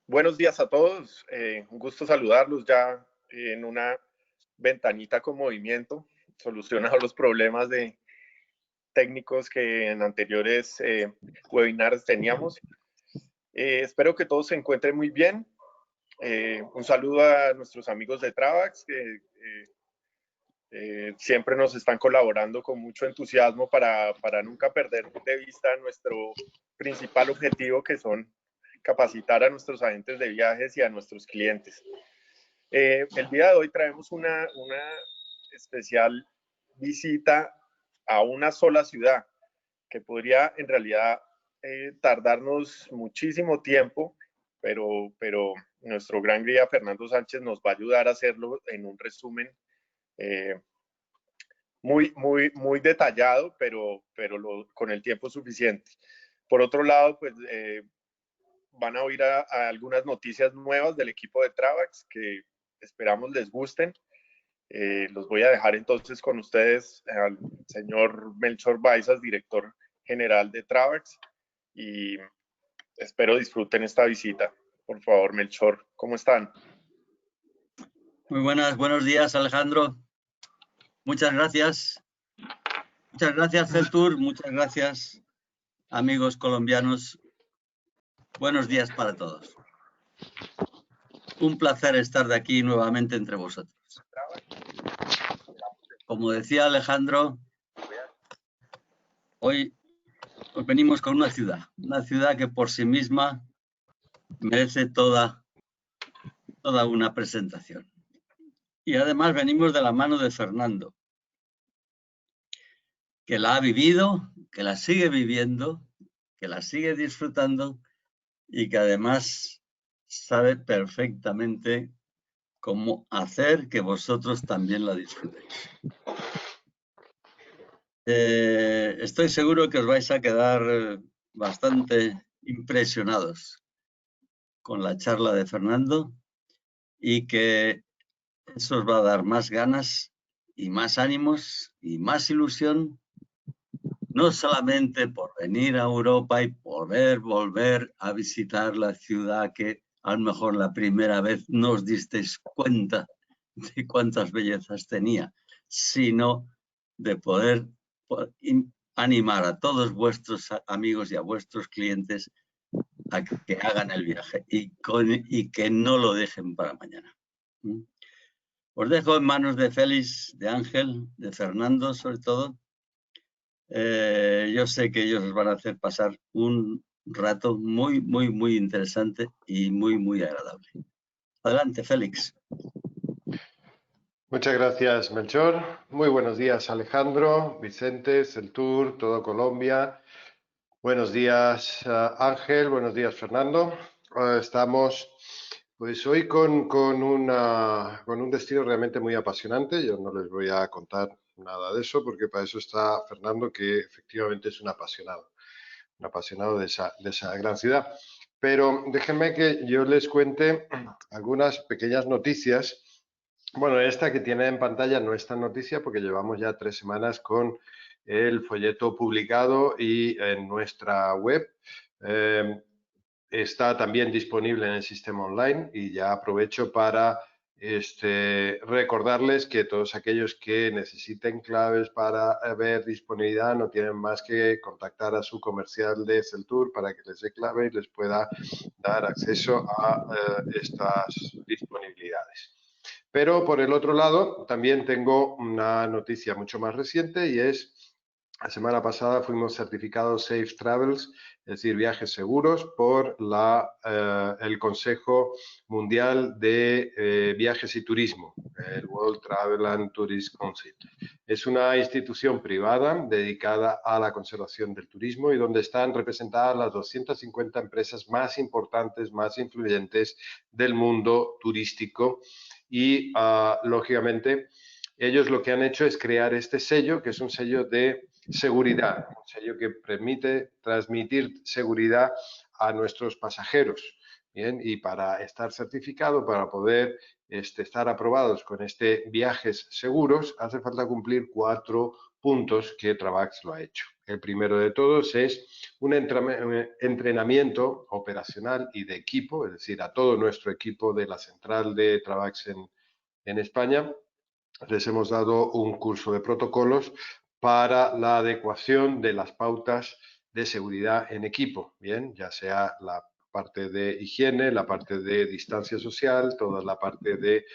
Buenos días a todos. Un gusto saludarlos ya en una ventanita con movimiento, solucionado los problemas técnicos que en anteriores webinars teníamos. Espero que todos se encuentren muy bien. Un saludo a nuestros amigos de Travax que siempre nos están colaborando con mucho entusiasmo para nunca perder de vista nuestro principal objetivo, que son capacitar a nuestros agentes de viajes y a nuestros clientes. El día de hoy traemos una especial visita a una sola ciudad que podría en realidad tardarnos muchísimo tiempo, pero nuestro gran guía Fernando Sánchez nos va a ayudar a hacerlo en un resumen muy detallado, pero con el tiempo suficiente. Por otro lado, pues van a oír a algunas noticias nuevas del equipo de Travax que esperamos les gusten. Los voy a dejar entonces con ustedes al señor Melchor Baizas, director general de Travax, y espero disfruten esta visita. Por favor, Melchor, ¿cómo están? Muy buenos días, Alejandro. Muchas gracias. Muchas gracias, Celtur. Muchas gracias, amigos colombianos. Buenos días para todos. Un placer estar de aquí nuevamente entre vosotros. Como decía Alejandro, hoy os venimos con una ciudad que por sí misma merece toda una presentación. Y además venimos de la mano de Fernando, que la ha vivido, que la sigue viviendo, que la sigue disfrutando y que además sabe perfectamente cómo hacer que vosotros también la disfrutéis. Estoy seguro que os vais a quedar bastante impresionados con la charla de Fernando y que eso os va a dar más ganas y más ánimos y más ilusión, no solamente por venir a Europa y poder volver a visitar la ciudad que a lo mejor la primera vez no os disteis cuenta de cuántas bellezas tenía, sino de poder animar a todos vuestros amigos y a vuestros clientes a que hagan el viaje y que no lo dejen para mañana. Os dejo en manos de Félix, de Ángel, de Fernando sobre todo. Yo sé que ellos os van a hacer pasar un rato muy interesante y muy agradable. Adelante, Félix. Muchas gracias, Melchor. Muy buenos días, Alejandro, Vicente, Celtur, todo Colombia. Buenos días, Ángel. Buenos días, Fernando. Estamos pues hoy con un destino realmente muy apasionante. Yo no les voy a contar nada de eso porque para eso está Fernando, que efectivamente es un apasionado de esa gran ciudad. Pero déjenme que yo les cuente algunas pequeñas noticias. Bueno, esta que tiene en pantalla no es tan noticia porque llevamos ya 3 semanas con el folleto publicado y en nuestra web. Está también disponible en el sistema online y ya aprovecho para recordarles que todos aquellos que necesiten claves para ver disponibilidad no tienen más que contactar a su comercial de Celtur para que les dé clave y les pueda dar acceso a estas disponibilidades. Pero por el otro lado, también tengo una noticia mucho más reciente y es, la semana pasada fuimos certificados Safe Travels, es decir, viajes seguros, por el Consejo Mundial de Viajes y Turismo, el World Travel and Tourist Council. Es una institución privada dedicada a la conservación del turismo y donde están representadas las 250 empresas más importantes, más influyentes del mundo turístico. Y, lógicamente, ellos lo que han hecho es crear este sello, que es un sello de seguridad, un sello que permite transmitir seguridad a nuestros pasajeros. Bien, y para estar certificado, para poder estar aprobados con viajes seguros, hace falta cumplir 4 puntos que Travax lo ha hecho. El primero de todos es un entrenamiento operacional y de equipo, es decir, a todo nuestro equipo de la central de Travax en España. Les hemos dado un curso de protocolos para la adecuación de las pautas de seguridad en equipo, bien, ya sea la parte de higiene, la parte de distancia social, toda la parte de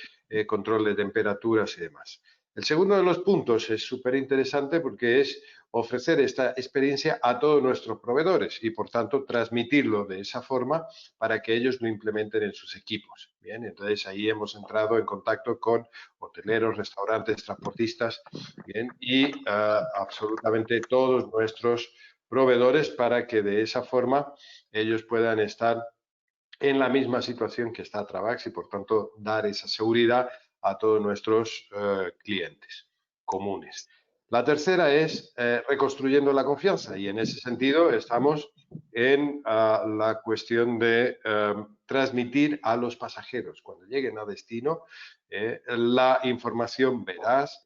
control de temperaturas y demás. El segundo de los puntos es súper interesante porque es ofrecer esta experiencia a todos nuestros proveedores y, por tanto, transmitirlo de esa forma para que ellos lo implementen en sus equipos. Bien, entonces ahí hemos entrado en contacto con hoteleros, restaurantes, transportistas, bien, y absolutamente todos nuestros proveedores para que de esa forma ellos puedan estar en la misma situación que está Travax y, por tanto, dar esa seguridad a todos nuestros clientes comunes. La tercera es reconstruyendo la confianza y en ese sentido estamos en la cuestión de transmitir a los pasajeros cuando lleguen a destino la información veraz,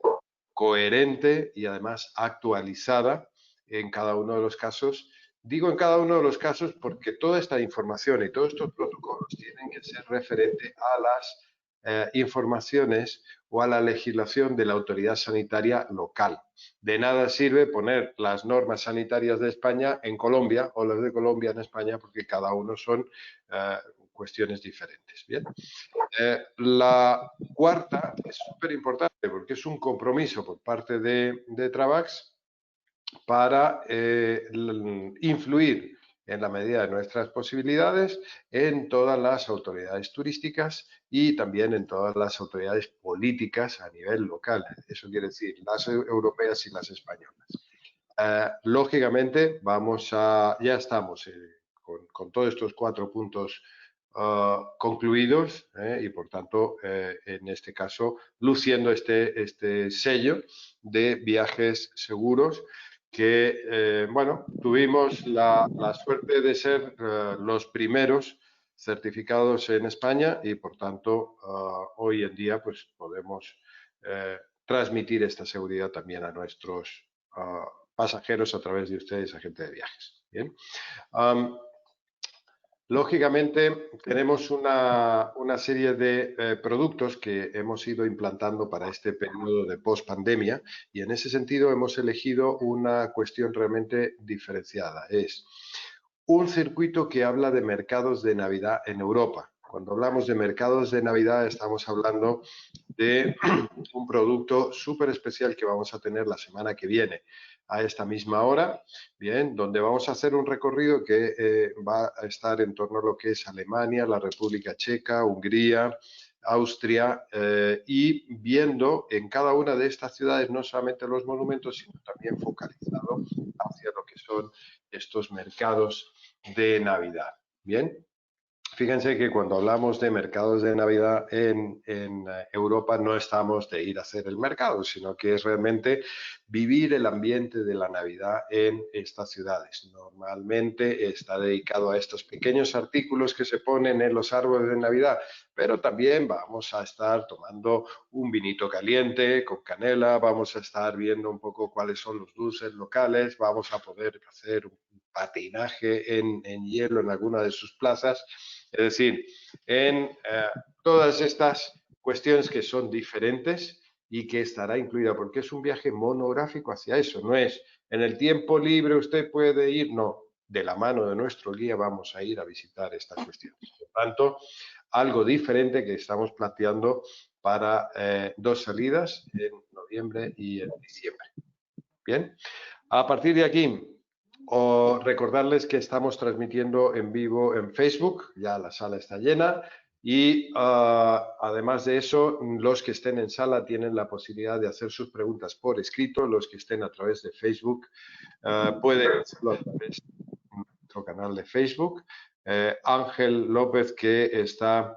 coherente y además actualizada en cada uno de los casos. Digo en cada uno de los casos porque toda esta información y todos estos protocolos tienen que ser referente a las informaciones o a la legislación de la autoridad sanitaria local. De nada sirve poner las normas sanitarias de España en Colombia o las de Colombia en España porque cada uno son cuestiones diferentes. Bien. La cuarta es súper importante porque es un compromiso por parte de Travax para influir en la medida de nuestras posibilidades en todas las autoridades turísticas y también en todas las autoridades políticas a nivel local. Eso quiere decir las europeas y las españolas. Lógicamente, ya estamos con todos estos 4 puntos concluidos y, por tanto, en este caso, luciendo este sello de viajes seguros que, bueno, tuvimos la suerte de ser los primeros certificados en España y, por tanto, hoy en día pues podemos transmitir esta seguridad también a nuestros pasajeros a través de ustedes, agente de viajes. Bien. Lógicamente, tenemos una serie de productos que hemos ido implantando para este periodo de post-pandemia y en ese sentido hemos elegido una cuestión realmente diferenciada. Es un circuito que habla de mercados de Navidad en Europa. Cuando hablamos de mercados de Navidad estamos hablando de un producto súper especial que vamos a tener la semana que viene a esta misma hora, bien, donde vamos a hacer un recorrido que va a estar en torno a lo que es Alemania, la República Checa, Hungría, Austria y viendo en cada una de estas ciudades no solamente los monumentos, sino también focalizado hacia lo que son estos mercados de Navidad. Bien. Fíjense que cuando hablamos de mercados de Navidad en Europa no estamos de ir a hacer el mercado, sino que es realmente vivir el ambiente de la Navidad en estas ciudades. Normalmente está dedicado a estos pequeños artículos que se ponen en los árboles de Navidad, pero también vamos a estar tomando un vinito caliente con canela, vamos a estar viendo un poco cuáles son los dulces locales, vamos a poder hacer un patinaje en hielo en alguna de sus plazas. Es decir, en todas estas cuestiones que son diferentes y que estará incluida, porque es un viaje monográfico hacia eso, no es en el tiempo libre usted puede ir, no, de la mano de nuestro guía vamos a ir a visitar estas cuestiones. Por tanto, algo diferente que estamos planteando para 2 salidas en noviembre y en diciembre. Bien, a partir de aquí, recordarles que estamos transmitiendo en vivo en Facebook, ya la sala está llena y además de eso, los que estén en sala tienen la posibilidad de hacer sus preguntas por escrito, los que estén a través de Facebook pueden hacerlo a través de nuestro canal de Facebook. Ángel López, que está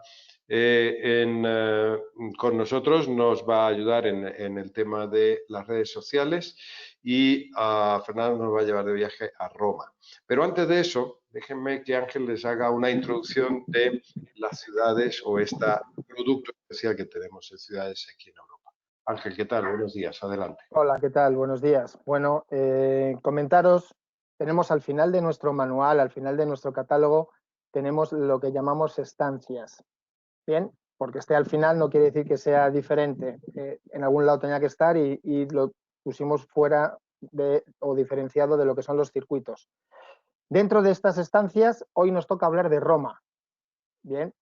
con nosotros, nos va a ayudar en el tema de las redes sociales y Fernando nos va a llevar de viaje a Roma. Pero antes de eso, déjenme que Ángel les haga una introducción de las ciudades o este producto especial que tenemos en ciudades aquí en Europa. Ángel, ¿qué tal? Buenos días, adelante. Hola, ¿qué tal? Buenos días. Bueno, comentaros, tenemos al final de nuestro manual, al final de nuestro catálogo, tenemos lo que llamamos estancias. Bien, porque esté al final no quiere decir que sea diferente. En algún lado tenía que estar y lo pusimos fuera o diferenciado de lo que son los circuitos. Dentro de estas estancias, hoy nos toca hablar de Roma. Bien,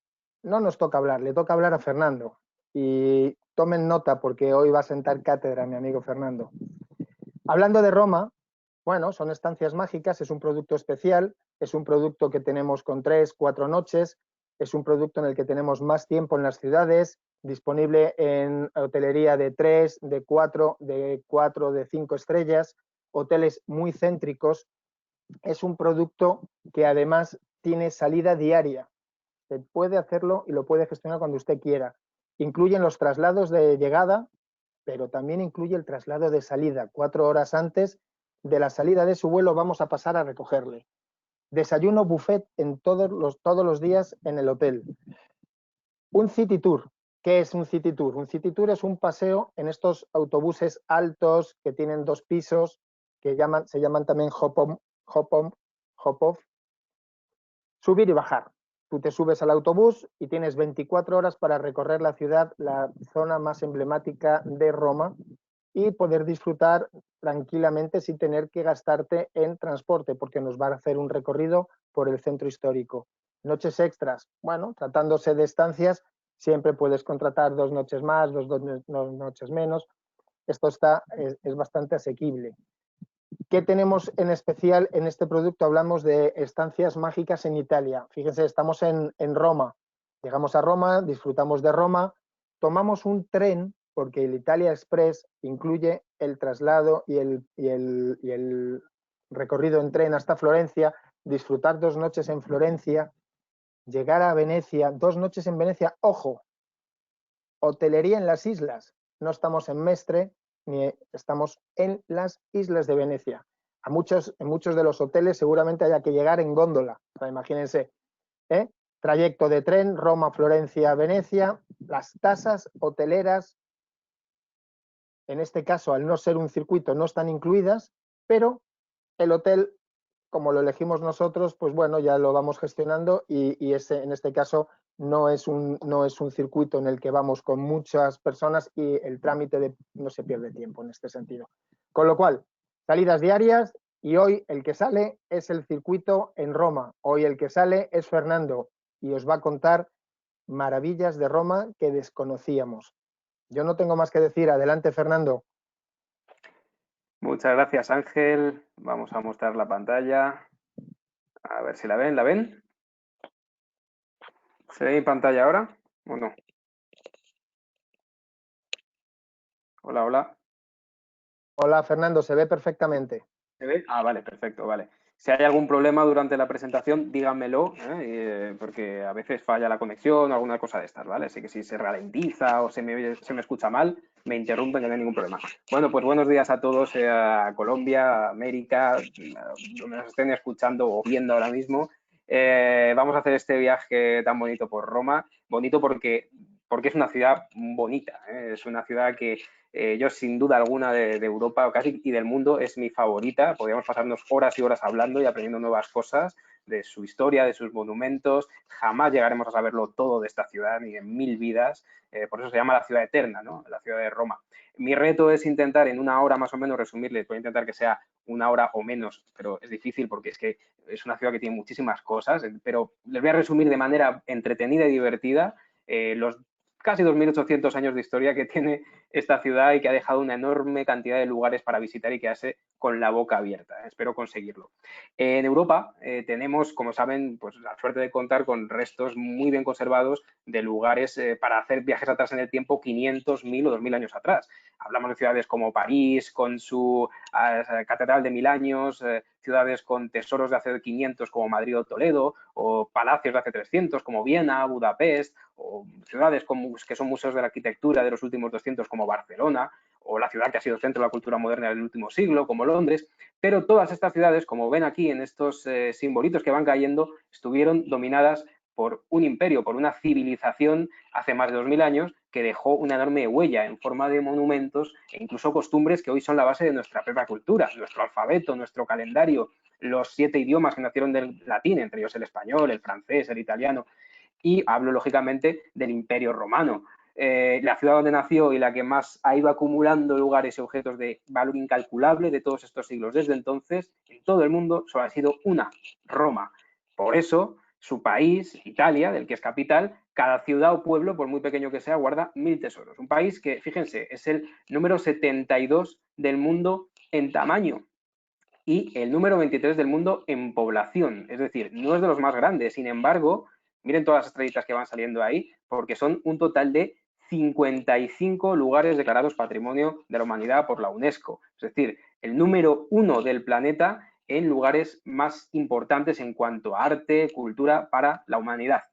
no nos toca hablar, le toca hablar a Fernando. Y tomen nota porque hoy va a sentar cátedra mi amigo Fernando. Hablando de Roma, bueno, son estancias mágicas, es un producto especial, es un producto que tenemos con 3, 4 noches, es un producto en el que tenemos más tiempo en las ciudades, disponible en hotelería de 3, de 4, de 5 estrellas, hoteles muy céntricos. Es un producto que además tiene salida diaria. Usted puede hacerlo y lo puede gestionar cuando usted quiera. Incluyen los traslados de llegada, pero también incluye el traslado de salida. 4 horas antes de la salida de su vuelo vamos a pasar a recogerle. Desayuno buffet en todos los días en el hotel. Un city tour. ¿Qué es un city tour? Un city tour es un paseo en estos autobuses altos que tienen 2 pisos, que se llaman también hop-off. Subir y bajar. Tú te subes al autobús y tienes 24 horas para recorrer la ciudad, la zona más emblemática de Roma, y poder disfrutar tranquilamente sin tener que gastarte en transporte, porque nos va a hacer un recorrido por el centro histórico. Noches extras, bueno, tratándose de estancias, siempre puedes contratar 2 noches más, 2 noches menos. Esto es bastante asequible. ¿Qué tenemos en especial en este producto? Hablamos de estancias mágicas en Italia. Fíjense, estamos en Roma. Llegamos a Roma, disfrutamos de Roma, tomamos un tren, porque el Italia Express incluye el traslado y el recorrido en tren hasta Florencia, disfrutar 2 noches en Florencia, llegar a Venecia, 2 noches en Venecia. Ojo, hotelería en las islas. No estamos en Mestre, ni estamos en las islas de Venecia. En muchos de los hoteles seguramente haya que llegar en góndola. O sea, imagínense, trayecto de tren, Roma, Florencia, Venecia, las tasas hoteleras, en este caso, al no ser un circuito, no están incluidas, pero el hotel, como lo elegimos nosotros, pues bueno, ya lo vamos gestionando y en este caso no es un circuito en el que vamos con muchas personas y el trámite no se pierde tiempo en este sentido. Con lo cual, salidas diarias y hoy el que sale es el circuito en Roma. Hoy el que sale es Fernando y os va a contar maravillas de Roma que desconocíamos. Yo no tengo más que decir. Adelante, Fernando. Muchas gracias, Ángel. Vamos a mostrar la pantalla. A ver si la ven. ¿La ven? ¿Se ve mi pantalla ahora o no? Hola, hola. Hola, Fernando, se ve perfectamente. ¿Se ve? Ah, vale, perfecto, vale. Si hay algún problema durante la presentación, díganmelo, porque a veces falla la conexión o alguna cosa de estas, ¿vale? Así que si se ralentiza o se me escucha mal, me interrumpen, que no hay ningún problema. Bueno, pues buenos días a todos, a Colombia, a América, donde nos estén escuchando o viendo ahora mismo. Vamos a hacer este viaje tan bonito por Roma, bonito porque es una ciudad bonita, es una ciudad que yo sin duda alguna de Europa o casi y del mundo es mi favorita. Podríamos pasarnos horas y horas hablando y aprendiendo nuevas cosas de su historia, de sus monumentos. Jamás llegaremos a saberlo todo de esta ciudad, ni en 1000 vidas. Por eso se llama la ciudad eterna, ¿no? La ciudad de Roma. Mi reto es intentar en una hora más o menos resumirles. Voy a intentar que sea una hora o menos, pero es difícil porque es que es una ciudad que tiene muchísimas cosas, pero les voy a resumir de manera entretenida y divertida los casi 2.800 años de historia que tiene esta ciudad y que ha dejado una enorme cantidad de lugares para visitar y quedarse con la boca abierta. Espero conseguirlo. En Europa tenemos, como saben, pues la suerte de contar con restos muy bien conservados de lugares para hacer viajes atrás en el tiempo 500, 1000 o 2000 años atrás. Hablamos de ciudades como París, con su catedral de 1000 años, ciudades con tesoros de hace 500 como Madrid o Toledo, o palacios de hace 300 como Viena, Budapest, o ciudades que son museos de la arquitectura de los últimos 200 como Barcelona, o la ciudad que ha sido centro de la cultura moderna del último siglo como Londres. Pero todas estas ciudades, como ven aquí en estos simbolitos que van cayendo, estuvieron dominadas por un imperio, por una civilización hace más de 2000 años que dejó una enorme huella en forma de monumentos e incluso costumbres que hoy son la base de nuestra propia cultura, nuestro alfabeto, nuestro calendario, los 7 idiomas que nacieron del latín, entre ellos el español, el francés, el italiano, y hablo lógicamente del Imperio Romano. La ciudad donde nació y la que más ha ido acumulando lugares y objetos de valor incalculable de todos estos siglos. Desde entonces, en todo el mundo solo ha sido una, Roma. Por eso, su país, Italia, del que es capital, cada ciudad o pueblo, por muy pequeño que sea, guarda 1000 tesoros. Un país que, fíjense, es el número 72 del mundo en tamaño y el número 23 del mundo en población. Es decir, no es de los más grandes. Sin embargo, miren todas las estrellitas que van saliendo ahí, porque son un total de 55 lugares declarados Patrimonio de la Humanidad por la UNESCO. Es decir, el número 1 del planeta en lugares más importantes en cuanto a arte, cultura para la humanidad.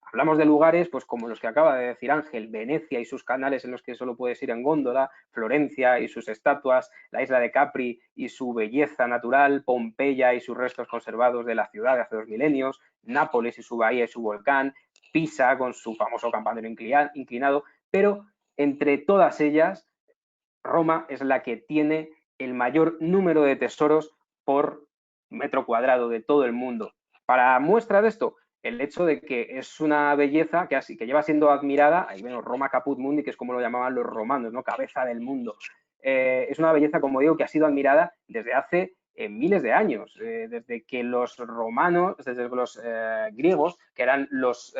Hablamos de lugares pues como los que acaba de decir Ángel, Venecia y sus canales en los que solo puedes ir en góndola, Florencia y sus estatuas, la isla de Capri y su belleza natural, Pompeya y sus restos conservados de la ciudad de hace 2 milenios, Nápoles y su bahía y su volcán, Pisa con su famoso campanario inclinado, pero entre todas ellas, Roma es la que tiene el mayor número de tesoros por metro cuadrado de todo el mundo. Para muestra de esto, el hecho de que es una belleza que lleva siendo admirada, ahí vemos Roma Caput Mundi, que es como lo llamaban los romanos, ¿no? Cabeza del mundo. Es una belleza, como digo, que ha sido admirada desde hace miles de años, desde que los romanos, desde los griegos, que eran los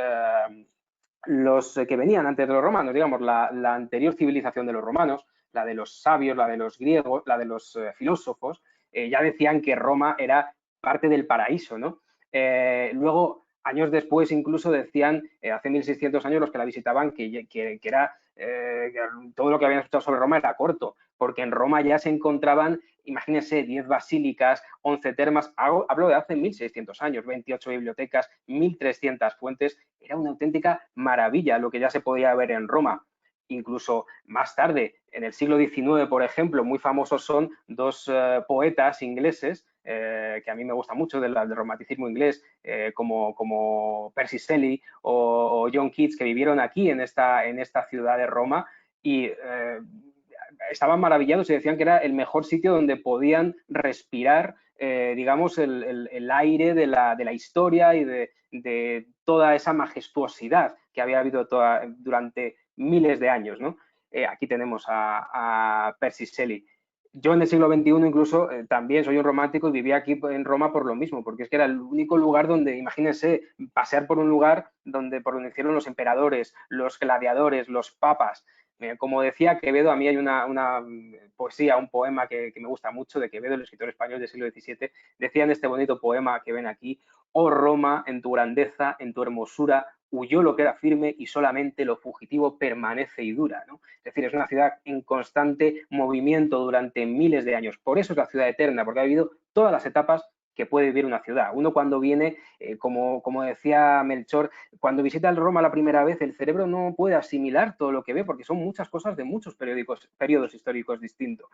que venían antes de los romanos, digamos, la anterior civilización de los romanos, la de los sabios, la de los griegos, la de los filósofos, ya decían que Roma era parte del paraíso, ¿no? Luego, años después, incluso decían, hace 1600 años, los que la visitaban, que era que todo lo que habían escuchado sobre Roma era corto, porque en Roma ya se encontraban, imagínense, 10 basílicas, 11 termas, hablo de hace 1600 años, 28 bibliotecas, 1300 fuentes, era una auténtica maravilla lo que ya se podía ver en Roma. Incluso más tarde, en el siglo XIX, por ejemplo, muy famosos son dos poetas ingleses, que a mí me gusta mucho del romanticismo inglés, como Percy Shelley o John Keats, que vivieron aquí en esta ciudad de Roma y estaban maravillados y decían que era el mejor sitio donde podían respirar, digamos, el aire de la historia y de toda esa majestuosidad que había habido durante miles de años, ¿no? Aquí tenemos a Percy Shelley. Yo en el siglo XXI incluso también soy un romántico y vivía aquí en Roma por lo mismo, porque es que era el único lugar donde, imagínense, pasear por un lugar por donde hicieron los emperadores, los gladiadores, los papas. Como decía Quevedo, a mí hay una poesía, un poema que me gusta mucho de Quevedo, el escritor español del siglo XVII, decía en este bonito poema que ven aquí: oh Roma, en tu grandeza, en tu hermosura, huyó lo que era firme y solamente lo fugitivo permanece y dura, ¿no? Es decir, es una ciudad en constante movimiento durante miles de años. Por eso es la ciudad eterna, porque ha vivido todas las etapas que puede vivir una ciudad. Uno cuando viene, como decía Melchor, cuando visita Roma la primera vez, el cerebro no puede asimilar todo lo que ve porque son muchas cosas de muchos periodos históricos distintos.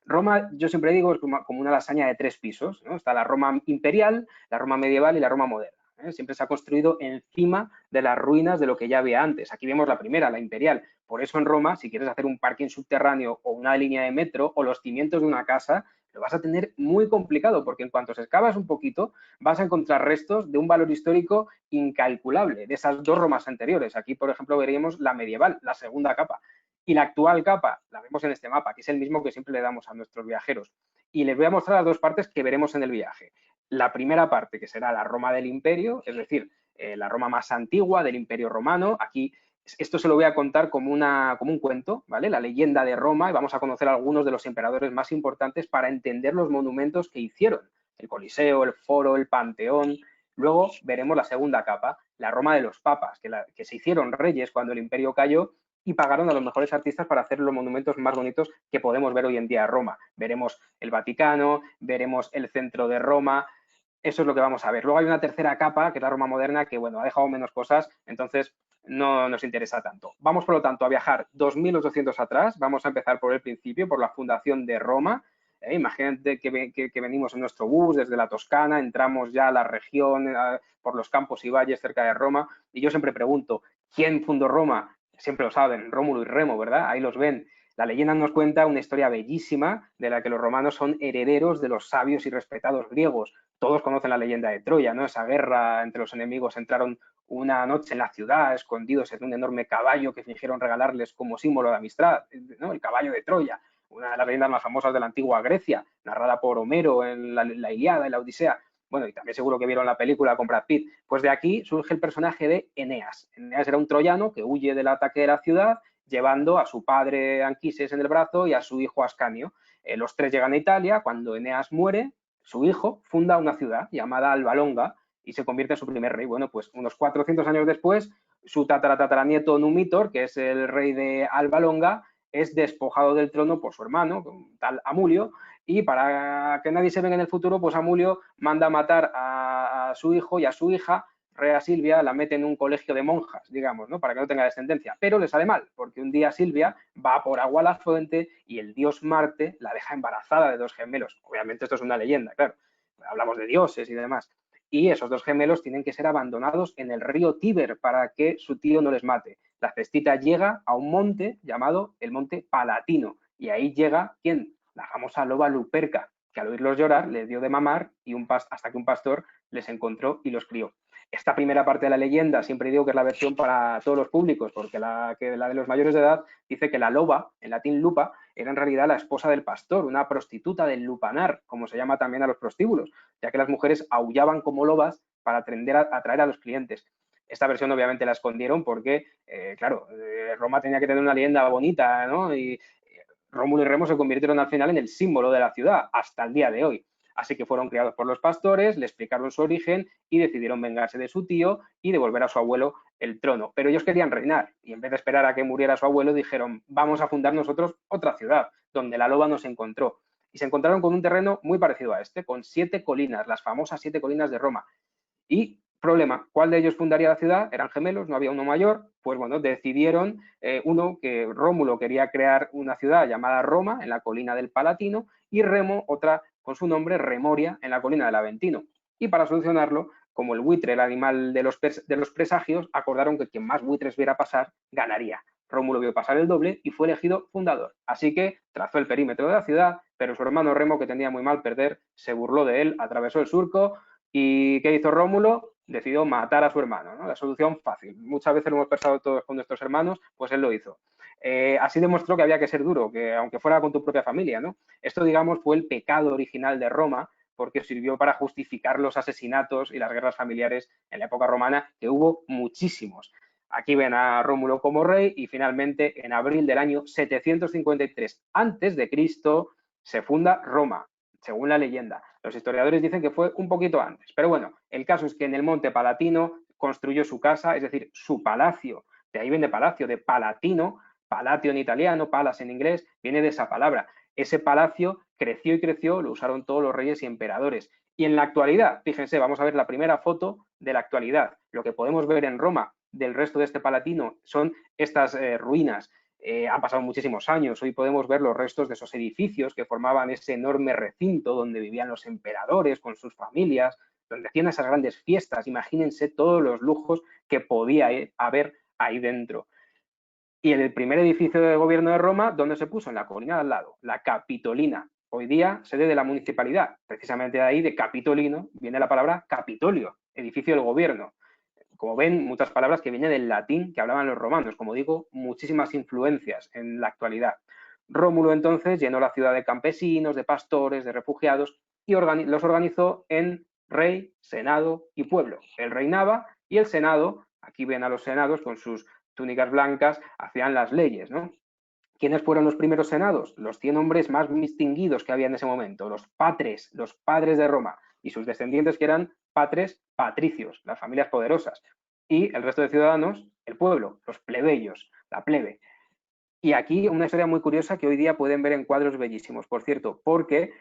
Roma, yo siempre digo, es como una lasaña de 3 pisos, ¿no? Está la Roma imperial, la Roma medieval y la Roma moderna. Siempre se ha construido encima de las ruinas de lo que ya había antes. Aquí vemos la primera, la imperial. Por eso en Roma, si quieres hacer un parking subterráneo o una línea de metro o los cimientos de una casa, lo vas a tener muy complicado, porque en cuanto se excavas un poquito, vas a encontrar restos de un valor histórico incalculable de esas 2 Romas anteriores. Aquí, por ejemplo, veríamos la medieval, la segunda capa. Y la actual capa, la vemos en este mapa, que es el mismo que siempre le damos a nuestros viajeros. Y les voy a mostrar las 2 partes que veremos en el viaje. La primera parte, que será la Roma del Imperio, es decir, la Roma más antigua del Imperio Romano. Aquí esto se lo voy a contar como un cuento, ¿vale? La leyenda de Roma, y vamos a conocer algunos de los emperadores más importantes para entender los monumentos que hicieron. El Coliseo, el Foro, el Panteón. Luego veremos la segunda capa, la Roma de los papas, que se hicieron reyes cuando el imperio cayó y pagaron a los mejores artistas para hacer los monumentos más bonitos que podemos ver hoy en día en Roma. Veremos el Vaticano, veremos el centro de Roma. Eso es lo que vamos a ver. Luego hay una tercera capa, que es la Roma moderna, que, bueno, ha dejado menos cosas, entonces no nos interesa tanto. Vamos, por lo tanto, a viajar 2800 atrás. Vamos a empezar por el principio, por la fundación de Roma. Imagínate que venimos en nuestro bus desde la Toscana, entramos ya a la región, por los campos y valles cerca de Roma, y yo siempre pregunto, ¿quién fundó Roma? Siempre lo saben, Rómulo y Remo, ¿verdad? Ahí los ven. La leyenda nos cuenta una historia bellísima de la que los romanos son herederos de los sabios y respetados griegos. Todos conocen la leyenda de Troya, ¿no? Esa guerra entre los enemigos. Entraron una noche en la ciudad, escondidos en un enorme caballo que fingieron regalarles como símbolo de amistad, ¿no? El caballo de Troya, una de las leyendas más famosas de la antigua Grecia, narrada por Homero en la Ilíada y la Odisea. Bueno, y también seguro que vieron la película con Brad Pitt. Pues de aquí surge el personaje de Eneas. Eneas era un troyano que huye del ataque de la ciudad, llevando a su padre Anquises en el brazo y a su hijo Ascanio. Los tres llegan a Italia. Cuando Eneas muere, su hijo funda una ciudad llamada Alba Longa y se convierte en su primer rey. Bueno, pues unos 400 años después, su tataranieto Numitor, que es el rey de Alba Longa, es despojado del trono por su hermano, tal Amulio, y para que nadie se venga en el futuro, pues Amulio manda a matar a su hijo y a su hija. Rea Silvia la mete en un colegio de monjas, digamos, ¿no? Para que no tenga descendencia. Pero le sale mal, porque un día Silvia va por agua a la fuente y el dios Marte la deja embarazada de 2 gemelos. Obviamente esto es una leyenda, claro. Hablamos de dioses y demás. Y esos 2 gemelos tienen que ser abandonados en el río Tíber para que su tío no les mate. La cestita llega a un monte llamado el Monte Palatino. Y ahí llega, ¿quién? La famosa loba Luperca, que al oírlos llorar les dio de mamar y hasta que un pastor les encontró y los crió. Esta primera parte de la leyenda siempre digo que es la versión para todos los públicos, porque la de los mayores de edad dice que la loba, en latín lupa, era en realidad la esposa del pastor, una prostituta del lupanar, como se llama también a los prostíbulos, ya que las mujeres aullaban como lobas para atraer a los clientes. Esta versión obviamente la escondieron porque, claro, Roma tenía que tener una leyenda bonita, ¿no? Y Rómulo y Remo se convirtieron al final en el símbolo de la ciudad hasta el día de hoy. Así que fueron criados por los pastores, le explicaron su origen y decidieron vengarse de su tío y devolver a su abuelo el trono. Pero ellos querían reinar y en vez de esperar a que muriera su abuelo dijeron, vamos a fundar nosotros otra ciudad, donde la loba nos encontró. Y se encontraron con un terreno muy parecido a este, con 7 colinas, las famosas 7 colinas de Roma. Y problema, ¿cuál de ellos fundaría la ciudad? Eran gemelos, no había uno mayor. Pues bueno, decidieron uno que Rómulo quería crear una ciudad llamada Roma en la colina del Palatino y Remo otra con su nombre Remoria en la colina del Aventino. Y para solucionarlo, como el buitre, el animal de los presagios, acordaron que quien más buitres viera pasar ganaría. Rómulo vio pasar el doble y fue elegido fundador. Así que trazó el perímetro de la ciudad, pero su hermano Remo, que tenía muy mal perder, se burló de él, atravesó el surco. ¿Y qué hizo Rómulo? Decidió matar a su hermano, ¿no? La solución fácil. Muchas veces lo hemos pensado todos con nuestros hermanos, pues él lo hizo. Así demostró que había que ser duro, que aunque fuera con tu propia familia, ¿no? Esto, digamos, fue el pecado original de Roma, porque sirvió para justificar los asesinatos y las guerras familiares en la época romana, que hubo muchísimos. Aquí ven a Rómulo como rey y finalmente en abril del año 753 a.C. se funda Roma, según la leyenda. Los historiadores dicen que fue un poquito antes, pero bueno, el caso es que en el Monte Palatino construyó su casa, es decir, su palacio. De ahí viene palacio, de palatino, palatio en italiano, palas en inglés, viene de esa palabra. Ese palacio creció y creció, lo usaron todos los reyes y emperadores. Y en la actualidad, fíjense, vamos a ver la primera foto de la actualidad. Lo que podemos ver en Roma del resto de este palatino son estas ruinas. Han pasado muchísimos años, hoy podemos ver los restos de esos edificios que formaban ese enorme recinto donde vivían los emperadores con sus familias, donde hacían esas grandes fiestas. Imagínense todos los lujos que podía haber ahí dentro. Y el primer edificio de gobierno de Roma, ¿dónde se puso? En la colina de al lado, la Capitolina. Hoy día sede de la municipalidad. Precisamente de ahí, de Capitolino, viene la palabra Capitolio, edificio del gobierno. Como ven, muchas palabras que vienen del latín que hablaban los romanos. Como digo, muchísimas influencias en la actualidad. Rómulo entonces llenó la ciudad de campesinos, de pastores, de refugiados y los organizó en rey, senado y pueblo. Él reinaba y el senado, aquí ven a los senados con sus túnicas blancas, hacían las leyes, ¿no? ¿Quiénes fueron los primeros senados? Los 100 hombres más distinguidos que había en ese momento, los patres, los padres de Roma, y sus descendientes que eran patres patricios, las familias poderosas, y el resto de ciudadanos, el pueblo, los plebeyos, la plebe. Y aquí una historia muy curiosa que hoy día pueden ver en cuadros bellísimos, por cierto, porque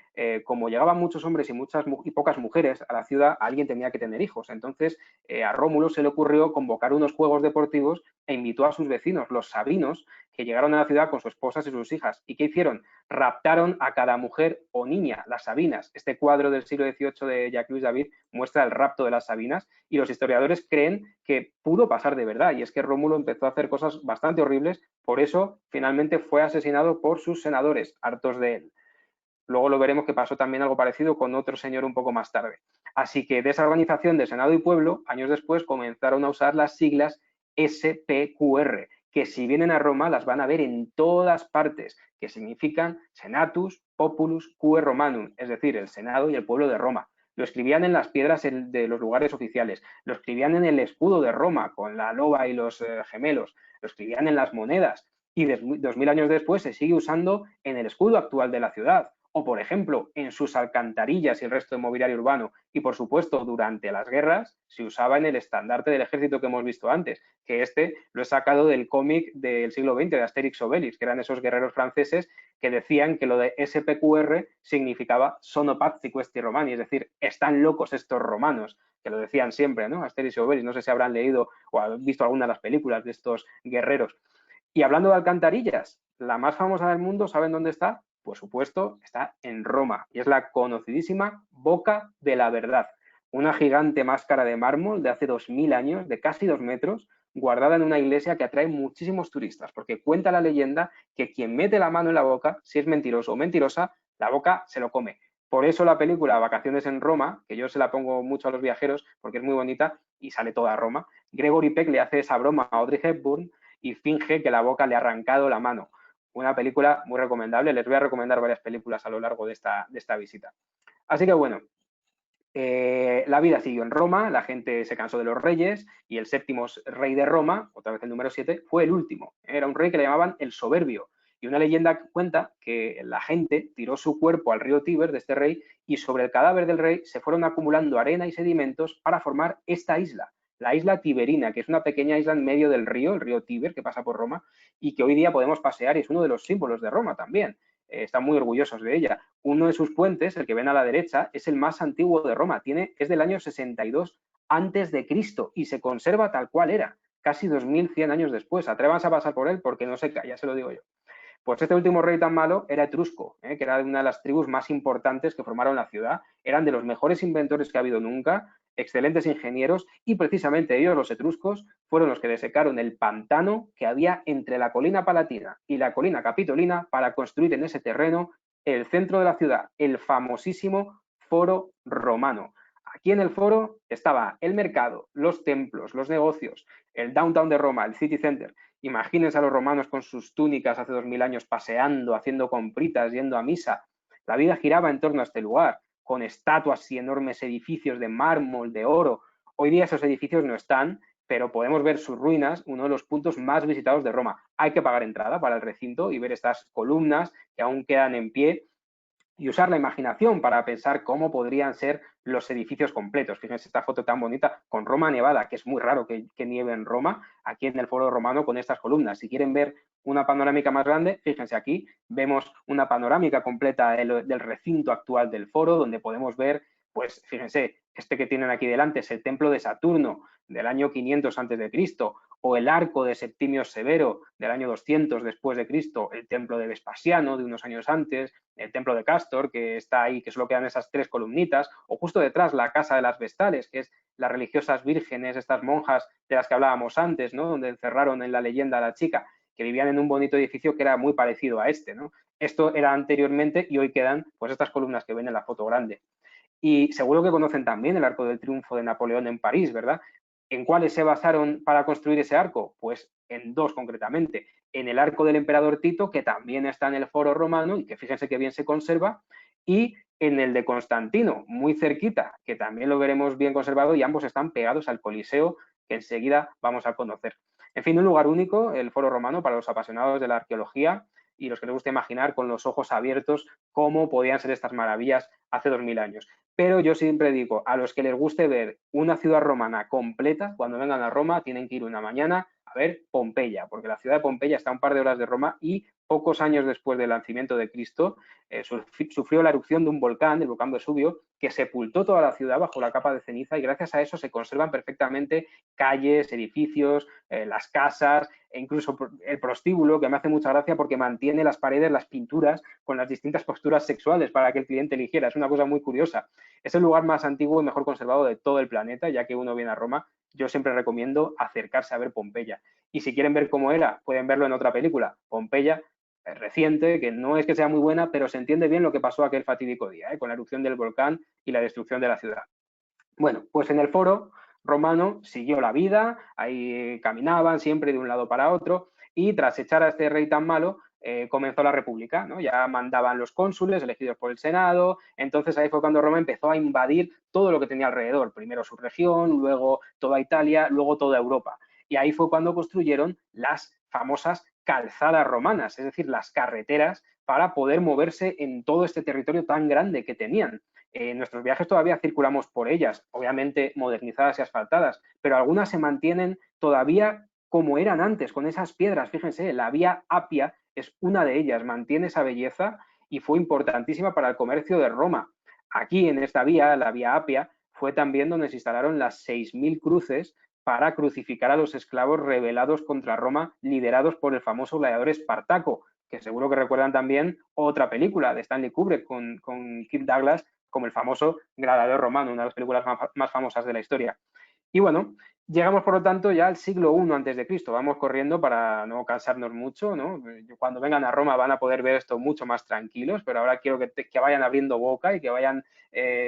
como llegaban muchos hombres y pocas mujeres a la ciudad, alguien tenía que tener hijos. Entonces a Rómulo se le ocurrió convocar unos juegos deportivos e invitó a sus vecinos, los sabinos, que llegaron a la ciudad con sus esposas y sus hijas. ¿Y qué hicieron? Raptaron a cada mujer o niña, las Sabinas. Este cuadro del siglo XVIII de Jacques-Louis David muestra el rapto de las Sabinas y los historiadores creen que pudo pasar de verdad, y es que Rómulo empezó a hacer cosas bastante horribles, por eso finalmente fue asesinado por sus senadores, hartos de él. Luego lo veremos que pasó también algo parecido con otro señor un poco más tarde. Así que de esa organización de Senado y Pueblo, años después comenzaron a usar las siglas SPQR, que si vienen a Roma las van a ver en todas partes, que significan Senatus Populus Quae Romanum, es decir, el Senado y el pueblo de Roma. Lo escribían en las piedras de los lugares oficiales, lo escribían en el escudo de Roma, con la loba y los gemelos, lo escribían en las monedas, y 2000 años después se sigue usando en el escudo actual de la ciudad, o por ejemplo en sus alcantarillas y el resto de mobiliario urbano, y por supuesto durante las guerras se usaba en el estandarte del ejército que hemos visto antes, que este lo he sacado del cómic del siglo XX de Asterix Obelix, que eran esos guerreros franceses que decían que lo de SPQR significaba sono pazzi questi romani, es decir, están locos estos romanos, que lo decían siempre, ¿no? Asterix Obelix, no sé si habrán leído o han visto alguna de las películas de estos guerreros. Y hablando de alcantarillas, la más famosa del mundo, ¿saben dónde está? Por supuesto, está en Roma y es la conocidísima Boca de la Verdad, una gigante máscara de mármol de hace 2000 años, de casi 2 metros, guardada en una iglesia que atrae muchísimos turistas, porque cuenta la leyenda que quien mete la mano en la boca, si es mentiroso o mentirosa, la boca se lo come. Por eso la película Vacaciones en Roma, que yo se la pongo mucho a los viajeros porque es muy bonita y sale toda Roma, Gregory Peck le hace esa broma a Audrey Hepburn y finge que la boca le ha arrancado la mano. Una película muy recomendable. Les voy a recomendar varias películas a lo largo de esta visita. Así que bueno, la vida siguió en Roma, la gente se cansó de los reyes y el séptimo rey de Roma, otra vez el número 7, fue el último. Era un rey que le llamaban el Soberbio. Y una leyenda cuenta que la gente tiró su cuerpo al río Tíber de este rey y sobre el cadáver del rey se fueron acumulando arena y sedimentos para formar esta isla, la isla Tiberina, que es una pequeña isla en medio del río, el río Tíber, que pasa por Roma, y que hoy día podemos pasear y es uno de los símbolos de Roma también. Están muy orgullosos de ella. Uno de sus puentes, el que ven a la derecha, es el más antiguo de Roma, es del año 62 antes de Cristo y se conserva tal cual era, casi 2100 años después. Atrévanse a pasar por él porque no se cae, ya se lo digo yo. Pues este último rey tan malo era etrusco, que era una de las tribus más importantes que formaron la ciudad. Eran de los mejores inventores que ha habido nunca, excelentes ingenieros, y precisamente ellos, los etruscos, fueron los que desecaron el pantano que había entre la colina palatina y la colina capitolina para construir en ese terreno el centro de la ciudad, el famosísimo Foro Romano. Aquí en el foro estaba el mercado, los templos, los negocios, el downtown de Roma, el city center. Imagínense a los romanos con sus túnicas hace 2000 años paseando, haciendo compritas, yendo a misa. La vida giraba en torno a este lugar, con estatuas y enormes edificios de mármol, de oro. Hoy día esos edificios no están, pero podemos ver sus ruinas, uno de los puntos más visitados de Roma. Hay que pagar entrada para el recinto y ver estas columnas que aún quedan en pie y usar la imaginación para pensar cómo podrían ser los edificios completos. Fíjense esta foto tan bonita con Roma nevada, que es muy raro que nieve en Roma, aquí en el Foro Romano con estas columnas. Si quieren ver una panorámica más grande, fíjense aquí, vemos una panorámica completa del recinto actual del foro, donde podemos ver, pues fíjense, este que tienen aquí delante es el templo de Saturno del año 500 a.C., o el arco de Septimio Severo del año 200 después de Cristo, el templo de Vespasiano de unos años antes, el templo de Cástor, que está ahí, que solo quedan esas 3 columnitas, o justo detrás la casa de las Vestales, que es las religiosas vírgenes, estas monjas de las que hablábamos antes, ¿no? Donde encerraron en la leyenda a la chica, que vivían en un bonito edificio que era muy parecido a este, ¿no? Esto era anteriormente y hoy quedan pues estas columnas que ven en la foto grande. Y seguro que conocen también el Arco del Triunfo de Napoleón en París, ¿verdad? ¿En cuáles se basaron para construir ese arco? Pues en 2 concretamente. En el arco del emperador Tito, que también está en el Foro Romano y que fíjense que bien se conserva, y en el de Constantino, muy cerquita, que también lo veremos bien conservado y ambos están pegados al Coliseo, que enseguida vamos a conocer. En fin, un lugar único, el Foro Romano, para los apasionados de la arqueología y los que les gusta imaginar con los ojos abiertos cómo podían ser estas maravillas hace 2000 años. Pero yo siempre digo, a los que les guste ver una ciudad romana completa, cuando vengan a Roma tienen que ir una mañana a ver Pompeya, porque la ciudad de Pompeya está a un par de horas de Roma y pocos años después del nacimiento de Cristo sufrió la erupción de un volcán, el volcán Vesubio, que sepultó toda la ciudad bajo la capa de ceniza y gracias a eso se conservan perfectamente calles, edificios, las casas e incluso el prostíbulo, que me hace mucha gracia porque mantiene las paredes, las pinturas con las distintas posturas sexuales para que el cliente eligiera. Es una cosa muy curiosa. Es el lugar más antiguo y mejor conservado de todo el planeta, ya que uno viene a Roma. Yo siempre recomiendo acercarse a ver Pompeya. Y si quieren ver cómo era, pueden verlo en otra película, Pompeya, reciente, que no es que sea muy buena, pero se entiende bien lo que pasó aquel fatídico día, con la erupción del volcán y la destrucción de la ciudad. Bueno, pues en el foro romano siguió la vida, ahí caminaban siempre de un lado para otro y tras echar a este rey tan malo, comenzó la República, ¿no? Ya mandaban los cónsules elegidos por el Senado, entonces ahí fue cuando Roma empezó a invadir todo lo que tenía alrededor, primero su región, luego toda Italia, luego toda Europa. Y ahí fue cuando construyeron las famosas calzadas romanas, es decir, las carreteras para poder moverse en todo este territorio tan grande que tenían. En nuestros viajes todavía circulamos por ellas, obviamente modernizadas y asfaltadas, pero algunas se mantienen todavía como eran antes, con esas piedras. Fíjense, la vía Apia es una de ellas, mantiene esa belleza y fue importantísima para el comercio de Roma. Aquí en esta vía, la vía Apia, fue también donde se instalaron las 6.000 cruces para crucificar a los esclavos rebelados contra Roma, liderados por el famoso gladiador Espartaco, que seguro que recuerdan también otra película de Stanley Kubrick con Kirk Douglas, como el famoso Gladiador Romano, una de las películas más famosas de la historia. Y bueno, llegamos por lo tanto ya al siglo I a.C. Vamos corriendo para no cansarnos mucho, ¿no? Cuando vengan a Roma van a poder ver esto mucho más tranquilos, pero ahora quiero que vayan abriendo boca y que vayan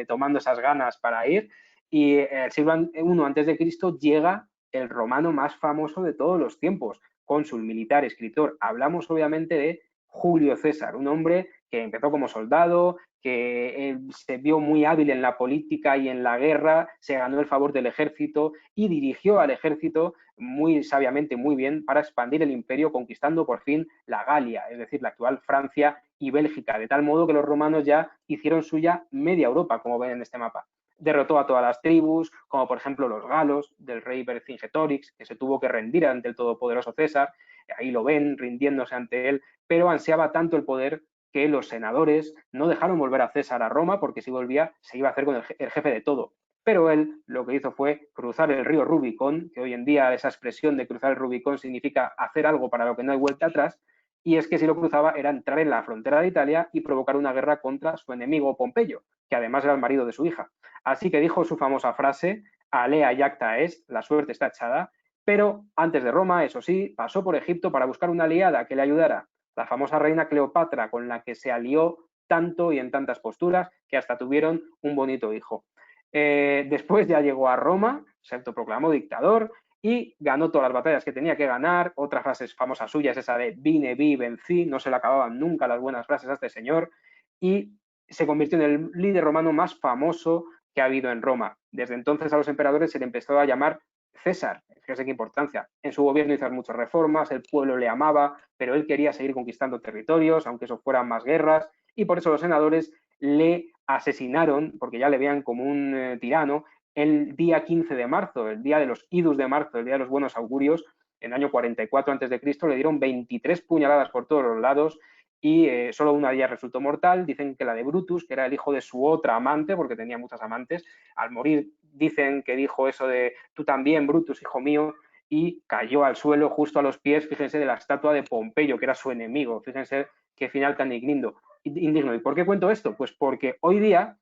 tomando esas ganas para ir. Y el siglo I a.C. llega el romano más famoso de todos los tiempos, cónsul, militar, escritor. Hablamos obviamente de Julio César, un hombre que empezó como soldado, que se vio muy hábil en la política y en la guerra, se ganó el favor del ejército y dirigió al ejército muy sabiamente, muy bien, para expandir el imperio, conquistando por fin la Galia, es decir, la actual Francia y Bélgica, de tal modo que los romanos ya hicieron suya media Europa, como ven en este mapa. Derrotó a todas las tribus, como por ejemplo los galos del rey Vercingetorix, que se tuvo que rendir ante el todopoderoso César, ahí lo ven rindiéndose ante él, pero ansiaba tanto el poder que los senadores no dejaron volver a César a Roma porque si volvía se iba a hacer con el jefe de todo. Pero él lo que hizo fue cruzar el río Rubicón, que hoy en día esa expresión de cruzar el Rubicón significa hacer algo para lo que no hay vuelta atrás, y es que si lo cruzaba era entrar en la frontera de Italia y provocar una guerra contra su enemigo Pompeyo, que además era el marido de su hija. Así que dijo su famosa frase, alea iacta est, la suerte está echada, pero antes de Roma, eso sí, pasó por Egipto para buscar una aliada que le ayudara, la famosa reina Cleopatra, con la que se alió tanto y en tantas posturas que hasta tuvieron un bonito hijo. Después ya llegó a Roma, se autoproclamó dictador y ganó todas las batallas que tenía que ganar. Otra frase famosa suya es esa de vine, vi, vencí, no se le acababan nunca las buenas frases a este señor y se convirtió en el líder romano más famoso que ha habido en Roma. Desde entonces a los emperadores se le empezó a llamar César, fíjese qué importancia. En su gobierno hizo muchas reformas, el pueblo le amaba, pero él quería seguir conquistando territorios, aunque eso fueran más guerras, y por eso los senadores le asesinaron, porque ya le veían como un tirano, el día 15 de marzo, el día de los idus de marzo, el día de los buenos augurios, en el año 44 a.C., le dieron 23 puñaladas por todos los lados y solo una de ellas resultó mortal. Dicen que la de Brutus, que era el hijo de su otra amante, porque tenía muchas amantes, al morir dicen que dijo eso de tú también, Brutus, hijo mío, y cayó al suelo justo a los pies, fíjense, de la estatua de Pompeyo, que era su enemigo. Fíjense qué final tan indigno. ¿Y por qué cuento esto? Pues porque hoy día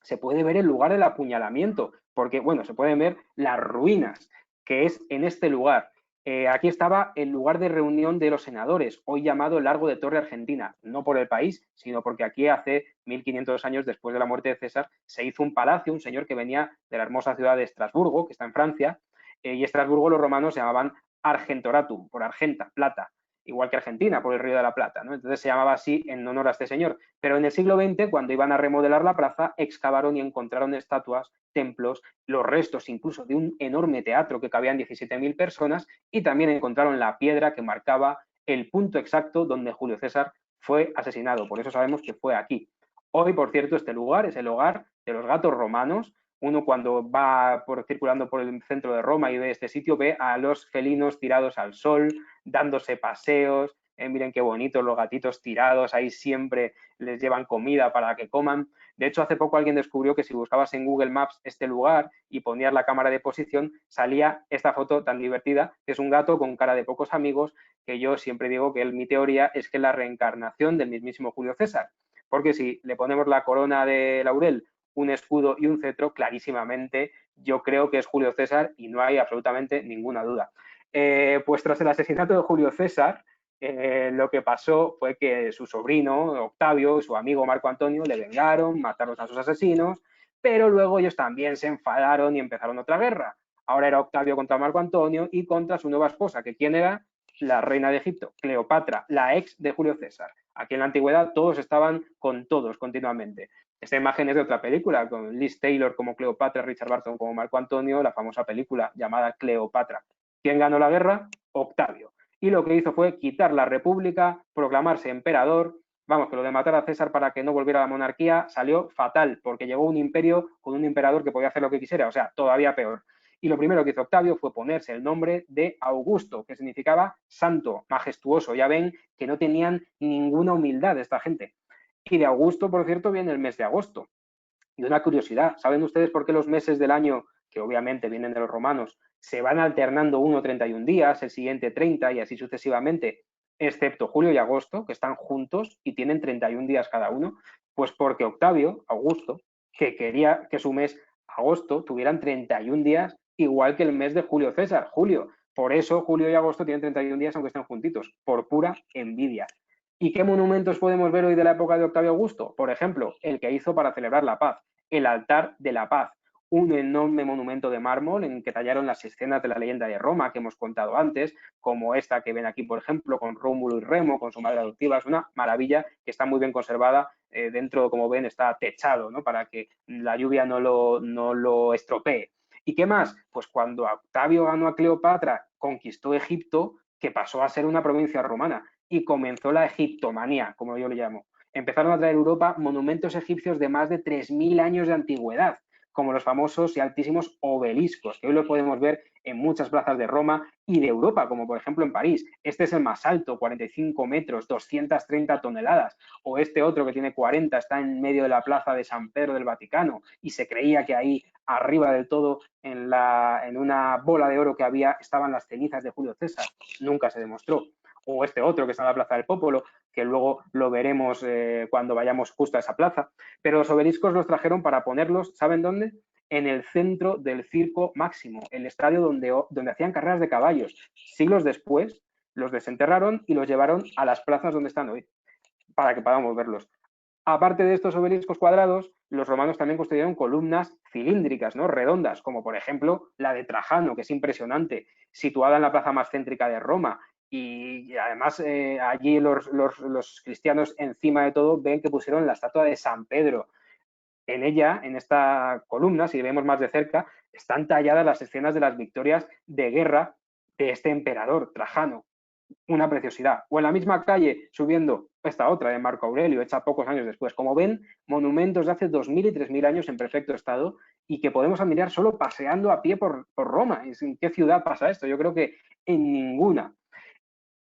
se puede ver el lugar del apuñalamiento, porque, bueno, se pueden ver las ruinas, que es en este lugar. Aquí estaba el lugar de reunión de los senadores, hoy llamado Largo de Torre Argentina, no por el país, sino porque aquí hace 1500 años después de la muerte de César se hizo un palacio, un señor que venía de la hermosa ciudad de Estrasburgo, que está en Francia, y Estrasburgo los romanos llamaban Argentoratum, por Argenta, plata, igual que Argentina, por el Río de la Plata, ¿no? Entonces se llamaba así en honor a este señor. Pero en el siglo XX, cuando iban a remodelar la plaza, excavaron y encontraron estatuas, templos, los restos incluso de un enorme teatro que cabían 17.000 personas y también encontraron la piedra que marcaba el punto exacto donde Julio César fue asesinado. Por eso sabemos que fue aquí. Hoy, por cierto, este lugar es el hogar de los gatos romanos, uno cuando va circulando por el centro de Roma y ve este sitio, ve a los felinos tirados al sol, dándose paseos. Miren qué bonitos los gatitos tirados, ahí siempre les llevan comida para que coman. De hecho, hace poco alguien descubrió que si buscabas en Google Maps este lugar y ponías la cámara de posición, salía esta foto tan divertida, que es un gato con cara de pocos amigos, que yo siempre digo que mi teoría es que es la reencarnación del mismísimo Julio César. Porque si le ponemos la corona de laurel, un escudo y un cetro, clarísimamente yo creo que es Julio César y no hay absolutamente ninguna duda. Pues tras el asesinato de Julio César, lo que pasó fue que su sobrino Octavio y su amigo Marco Antonio le vengaron, mataron a sus asesinos, pero luego ellos también se enfadaron y empezaron otra guerra. Ahora era Octavio contra Marco Antonio y contra su nueva esposa, que ¿quién era? La reina de Egipto, Cleopatra, la ex de Julio César. Aquí en la antigüedad todos estaban con todos continuamente. Esta imagen es de otra película, con Liz Taylor como Cleopatra, Richard Burton como Marco Antonio, la famosa película llamada Cleopatra. ¿Quién ganó la guerra? Octavio. Y lo que hizo fue quitar la república, proclamarse emperador. Vamos, que lo de matar a César para que no volviera a la monarquía salió fatal, porque llegó un imperio con un emperador que podía hacer lo que quisiera, o sea, todavía peor. Y lo primero que hizo Octavio fue ponerse el nombre de Augusto, que significaba santo, majestuoso. Ya ven que no tenían ninguna humildad esta gente. Y de Augusto, por cierto, viene el mes de agosto. Y una curiosidad, ¿saben ustedes por qué los meses del año, que obviamente vienen de los romanos, se van alternando uno 31 días, el siguiente 30 y así sucesivamente, excepto julio y agosto, que están juntos y tienen 31 días cada uno? Pues porque Octavio, Augusto, que quería que su mes agosto tuvieran 31 días igual que el mes de Julio César, julio. Por eso julio y agosto tienen 31 días aunque estén juntitos, por pura envidia. ¿Y qué monumentos podemos ver hoy de la época de Octavio Augusto? Por ejemplo, el que hizo para celebrar la paz, el altar de la paz, un enorme monumento de mármol en que tallaron las escenas de la leyenda de Roma que hemos contado antes, como esta que ven aquí, por ejemplo, con Rómulo y Remo, con su madre adoptiva. Es una maravilla que está muy bien conservada. Dentro, como ven, está techado, ¿no?, para que la lluvia no lo estropee. ¿Y qué más? Pues cuando Octavio ganó a Cleopatra, conquistó Egipto, que pasó a ser una provincia romana, y comenzó la egiptomanía, como yo le llamo. Empezaron a traer a Europa monumentos egipcios de más de 3.000 años de antigüedad, como los famosos y altísimos obeliscos, que hoy lo podemos ver en muchas plazas de Roma y de Europa, como por ejemplo en París. Este es el más alto, 45 metros, 230 toneladas, o este otro que tiene 40, está en medio de la plaza de San Pedro del Vaticano, y se creía que ahí arriba del todo, en una bola de oro que había, estaban las cenizas de Julio César. Nunca se demostró. O este otro que está en la Plaza del Popolo, que luego lo veremos cuando vayamos justo a esa plaza. Pero los obeliscos los trajeron para ponerlos, ¿saben dónde? En el centro del Circo Máximo, el estadio donde hacían carreras de caballos. Siglos después los desenterraron y los llevaron a las plazas donde están hoy, para que podamos verlos. Aparte de estos obeliscos cuadrados, los romanos también construyeron columnas cilíndricas, ¿no?, redondas, como por ejemplo la de Trajano, que es impresionante, situada en la plaza más céntrica de Roma. Y además allí los cristianos, encima de todo, ven que pusieron la estatua de San Pedro. En ella, en esta columna, si vemos más de cerca, están talladas las escenas de las victorias de guerra de este emperador, Trajano. Una preciosidad. O en la misma calle, subiendo esta otra de Marco Aurelio, hecha pocos años después. Como ven, monumentos de hace 2.000 y 3.000 años en perfecto estado y que podemos admirar solo paseando a pie por Roma. ¿En qué ciudad pasa esto? Yo creo que en ninguna.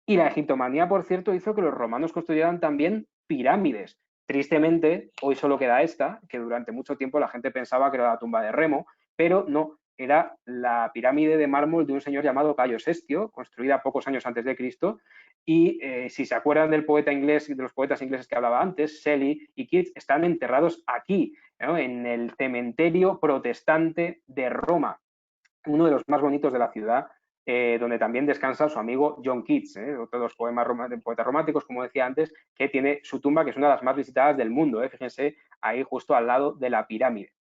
Y la egiptomanía, por cierto, hizo que los romanos construyeran también pirámides. Tristemente, hoy solo queda esta, que durante mucho tiempo la gente pensaba que era la tumba de Remo, pero no, era la pirámide de mármol de un señor llamado Cayo Sestio, construida pocos años antes de Cristo. Y si se acuerdan del poeta inglés, de los poetas ingleses que hablaba antes, Shelley y Keats, están enterrados aquí, ¿no?, en el cementerio protestante de Roma, uno de los más bonitos de la ciudad, donde también descansa su amigo John Keats, otro de los poetas románticos, como decía antes, que tiene su tumba, que es una de las más visitadas del mundo. Fíjense, ahí justo al lado de la pirámide.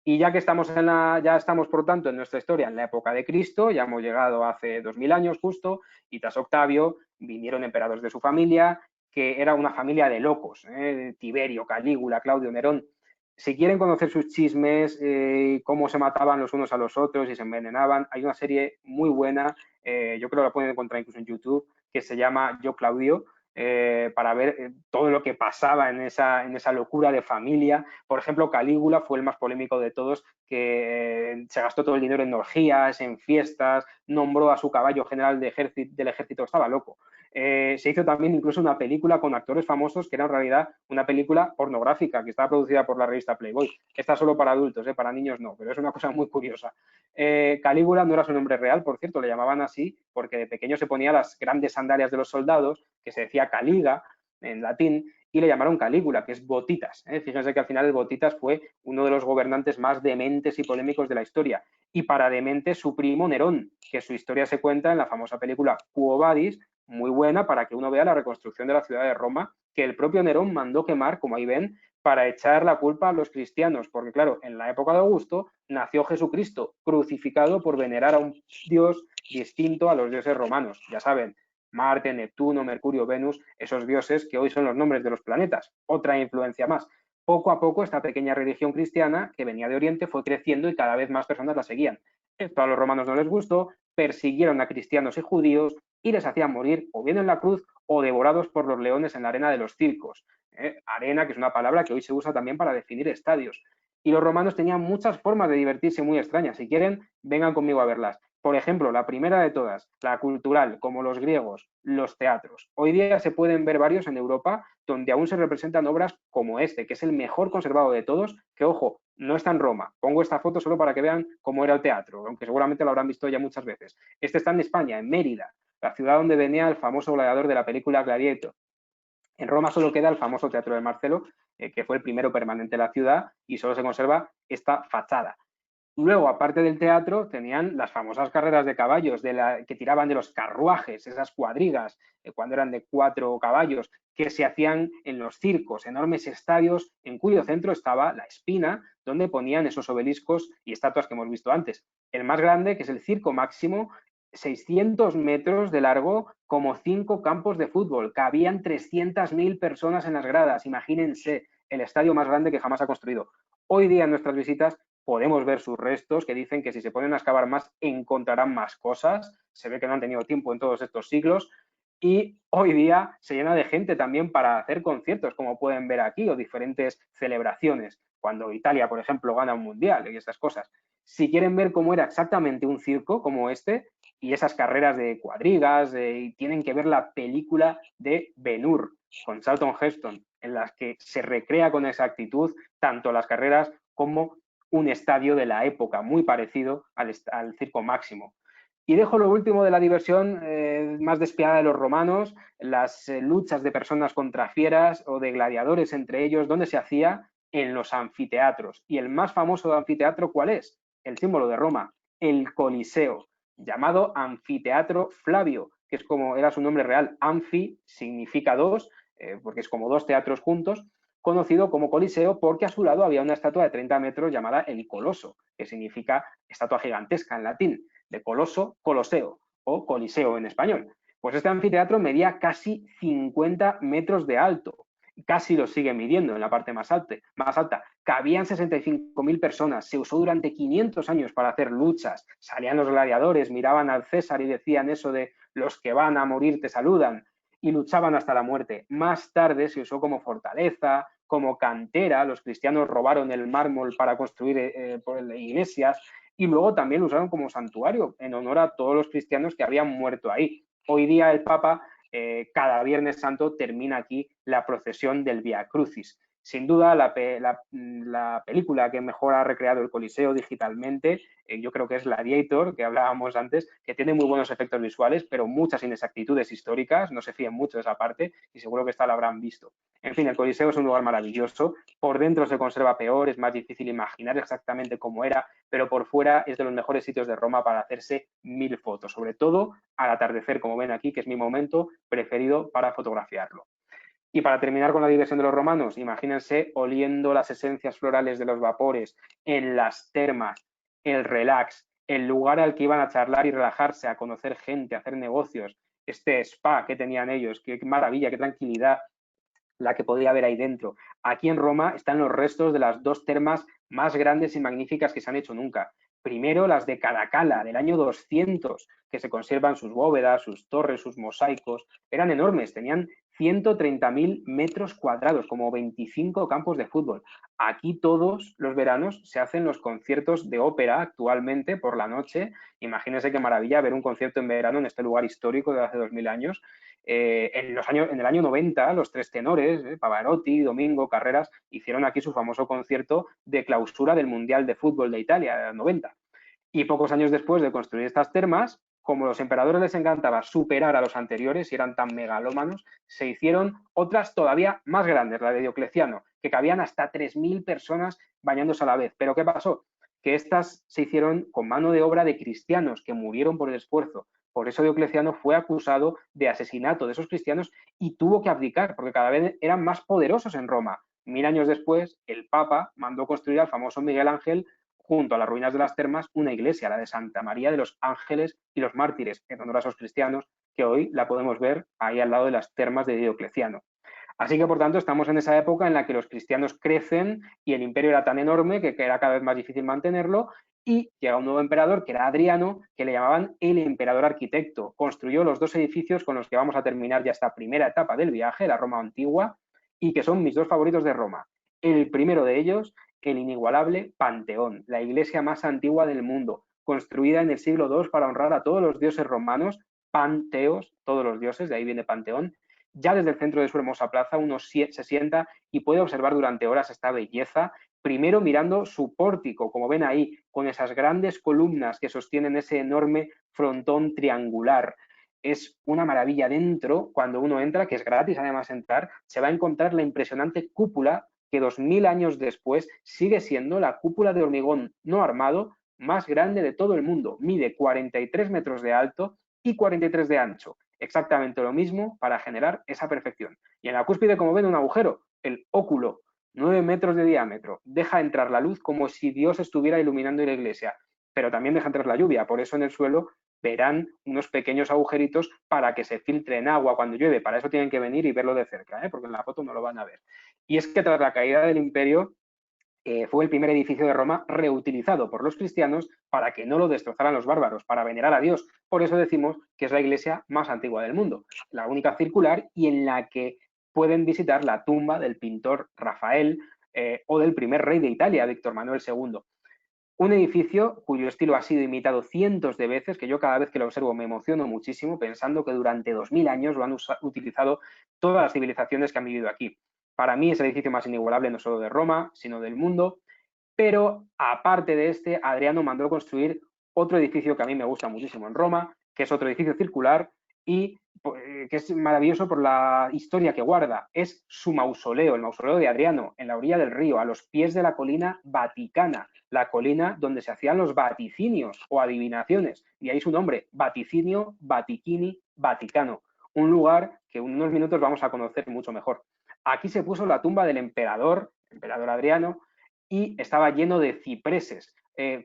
Y ya que estamos por tanto, en nuestra historia, en la época de Cristo, ya hemos llegado hace 2.000 años justo, y tras Octavio vinieron emperadores de su familia, que era una familia de locos, Tiberio, Calígula, Claudio, Nerón. Si quieren conocer sus chismes, cómo se mataban los unos a los otros y se envenenaban, hay una serie muy buena, yo creo que la pueden encontrar incluso en YouTube, que se llama Yo Claudio, para ver todo lo que pasaba en esa locura de familia. Por ejemplo, Calígula fue el más polémico de todos, que se gastó todo el dinero en orgías, en fiestas, nombró a su caballo general del ejército, estaba loco. Se hizo también incluso una película con actores famosos que era en realidad una película pornográfica que estaba producida por la revista Playboy. Esta solo para adultos, para niños no, pero es una cosa muy curiosa. Calígula no era su nombre real, por cierto, le llamaban así porque de pequeño se ponía las grandes sandalias de los soldados, que se decía Caliga en latín, y le llamaron Calígula, que es botitas. Fíjense que al final el botitas fue uno de los gobernantes más dementes y polémicos de la historia. Y para demente su primo Nerón, que su historia se cuenta en la famosa película Quo Vadis, muy buena para que uno vea la reconstrucción de la ciudad de Roma, que el propio Nerón mandó quemar, como ahí ven, para echar la culpa a los cristianos, porque claro, en la época de Augusto nació Jesucristo, crucificado por venerar a un dios distinto a los dioses romanos. Ya saben, Marte, Neptuno, Mercurio, Venus, esos dioses que hoy son los nombres de los planetas. Otra influencia más. Poco a poco esta pequeña religión cristiana que venía de Oriente fue creciendo y cada vez más personas la seguían. Esto a los romanos no les gustó, persiguieron a cristianos y judíos y les hacían morir o bien en la cruz o devorados por los leones en la arena de los circos. Arena, que es una palabra que hoy se usa también para definir estadios. Y los romanos tenían muchas formas de divertirse muy extrañas. Si quieren, vengan conmigo a verlas. Por ejemplo, la primera de todas, la cultural, como los griegos, los teatros. Hoy día se pueden ver varios en Europa donde aún se representan obras como este, que es el mejor conservado de todos, que, ojo, no está en Roma. Pongo esta foto solo para que vean cómo era el teatro, aunque seguramente lo habrán visto ya muchas veces. Este está en España, en Mérida, la ciudad donde venía el famoso gladiador de la película Gladiator. En Roma solo queda el famoso Teatro de Marcelo, que fue el primero permanente de la ciudad, y solo se conserva esta fachada. Luego, aparte del teatro, tenían las famosas carreras de caballos que tiraban de los carruajes, esas cuadrigas, cuando eran de 4 caballos, que se hacían en los circos, enormes estadios en cuyo centro estaba la Espina, donde ponían esos obeliscos y estatuas que hemos visto antes. El más grande, que es el Circo Máximo, 600 metros de largo, como 5 campos de fútbol. Cabían 300.000 personas en las gradas. Imagínense, el estadio más grande que jamás ha construido. Hoy día en nuestras visitas podemos ver sus restos, que dicen que si se ponen a excavar más encontrarán más cosas. Se ve que no han tenido tiempo en todos estos siglos. Y hoy día se llena de gente también para hacer conciertos, como pueden ver aquí, o diferentes celebraciones, cuando Italia, por ejemplo, gana un mundial y estas cosas. Si quieren ver cómo era exactamente un circo como este y esas carreras de cuadrigas, tienen que ver la película de Ben-Hur con Charlton Heston, en las que se recrea con exactitud tanto las carreras como un estadio de la época, muy parecido al Circo Máximo. Y dejo lo último de la diversión más despiadada de los romanos, las luchas de personas contra fieras o de gladiadores entre ellos, donde se hacía en los anfiteatros. Y el más famoso anfiteatro, ¿cuál es? El símbolo de Roma, el Coliseo, llamado Anfiteatro Flavio, que es como era su nombre real. Anfi significa 2, porque es como 2 teatros juntos, conocido como Coliseo porque a su lado había una estatua de 30 metros llamada el Coloso, que significa estatua gigantesca en latín, de coloso, coloseo, o coliseo en español. Pues este anfiteatro medía casi 50 metros de alto, casi lo sigue midiendo en la parte más alta. Cabían 65.000 personas, se usó durante 500 años para hacer luchas, salían los gladiadores, miraban al César y decían eso de los que van a morir te saludan, y luchaban hasta la muerte. Más tarde se usó como fortaleza, como cantera, los cristianos robaron el mármol para construir iglesias, y luego también lo usaron como santuario en honor a todos los cristianos que habían muerto ahí. Hoy día el Papa, cada Viernes Santo, termina aquí la procesión del Vía Crucis. Sin duda, la película que mejor ha recreado el Coliseo digitalmente, yo creo que es Gladiator, que hablábamos antes, que tiene muy buenos efectos visuales, pero muchas inexactitudes históricas, no se fíen mucho de esa parte, y seguro que esta la habrán visto. En fin, el Coliseo es un lugar maravilloso, por dentro se conserva peor, es más difícil imaginar exactamente cómo era, pero por fuera es de los mejores sitios de Roma para hacerse 1000 fotos, sobre todo al atardecer, como ven aquí, que es mi momento preferido para fotografiarlo. Y para terminar con la diversión de los romanos, imagínense oliendo las esencias florales de los vapores, en las termas, el relax, el lugar al que iban a charlar y relajarse, a conocer gente, a hacer negocios, este spa que tenían ellos, qué maravilla, qué tranquilidad la que podía haber ahí dentro. Aquí en Roma están los restos de las 2 termas más grandes y magníficas que se han hecho nunca. Primero las de Caracalla, del año 200, que se conservan sus bóvedas, sus torres, sus mosaicos. Eran enormes, tenían 130.000 metros cuadrados, como 25 campos de fútbol. Aquí todos los veranos se hacen los conciertos de ópera actualmente por la noche. Imagínense qué maravilla ver un concierto en verano en este lugar histórico de hace 2000 años. En el año 90, los tres tenores, Pavarotti, Domingo, Carreras, hicieron aquí su famoso concierto de clausura del Mundial de Fútbol de Italia, 90. Y pocos años después de construir estas termas, como a los emperadores les encantaba superar a los anteriores y eran tan megalómanos, se hicieron otras todavía más grandes, la de Diocleciano, que cabían hasta 3.000 personas bañándose a la vez. ¿Pero qué pasó? Que estas se hicieron con mano de obra de cristianos que murieron por el esfuerzo. Por eso Diocleciano fue acusado de asesinato de esos cristianos y tuvo que abdicar, porque cada vez eran más poderosos en Roma. 1000 años después, el Papa mandó construir al famoso Miguel Ángel, junto a las ruinas de las termas, una iglesia, la de Santa María de los Ángeles y los Mártires, en honor a esos cristianos, que hoy la podemos ver ahí al lado de las termas de Diocleciano. Así que, por tanto, estamos en esa época en la que los cristianos crecen y el imperio era tan enorme que era cada vez más difícil mantenerlo, y llega un nuevo emperador, que era Adriano, que le llamaban el emperador arquitecto. Construyó los dos edificios con los que vamos a terminar ya esta primera etapa del viaje, la Roma antigua, y que son mis dos favoritos de Roma. El primero de ellos, el inigualable Panteón, la iglesia más antigua del mundo, construida en el siglo II para honrar a todos los dioses romanos, panteos, todos los dioses, de ahí viene Panteón. Ya desde el centro de su hermosa plaza uno se sienta y puede observar durante horas esta belleza, primero mirando su pórtico, como ven ahí, con esas grandes columnas que sostienen ese enorme frontón triangular. Es una maravilla. Dentro, cuando uno entra, que es gratis además entrar, se va a encontrar la impresionante cúpula que 2000 años después sigue siendo la cúpula de hormigón no armado más grande de todo el mundo. Mide 43 metros de alto y 43 de ancho. Exactamente lo mismo para generar esa perfección. Y en la cúspide, como ven, un agujero, el óculo, 9 metros de diámetro. Deja entrar la luz como si Dios estuviera iluminando la iglesia, pero también deja entrar la lluvia. Por eso en el suelo verán unos pequeños agujeritos para que se filtre en agua cuando llueve. Para eso tienen que venir y verlo de cerca, porque en la foto no lo van a ver. Y es que tras la caída del imperio, fue el primer edificio de Roma reutilizado por los cristianos para que no lo destrozaran los bárbaros, para venerar a Dios. Por eso decimos que es la iglesia más antigua del mundo, la única circular y en la que pueden visitar la tumba del pintor Rafael o del primer rey de Italia, Víctor Manuel II. Un edificio cuyo estilo ha sido imitado cientos de veces, que yo cada vez que lo observo me emociono muchísimo, pensando que durante 2000 años lo han utilizado todas las civilizaciones que han vivido aquí. Para mí es el edificio más inigualable no solo de Roma, sino del mundo, pero aparte de este, Adriano mandó construir otro edificio que a mí me gusta muchísimo en Roma, que es otro edificio circular y que es maravilloso por la historia que guarda. Es su mausoleo, el mausoleo de Adriano, en la orilla del río, a los pies de la colina Vaticana, la colina donde se hacían los vaticinios o adivinaciones, y ahí su nombre, Vaticinio, Vaticini, Vaticano, un lugar que en unos minutos vamos a conocer mucho mejor. Aquí se puso la tumba del emperador Adriano, y estaba lleno de cipreses,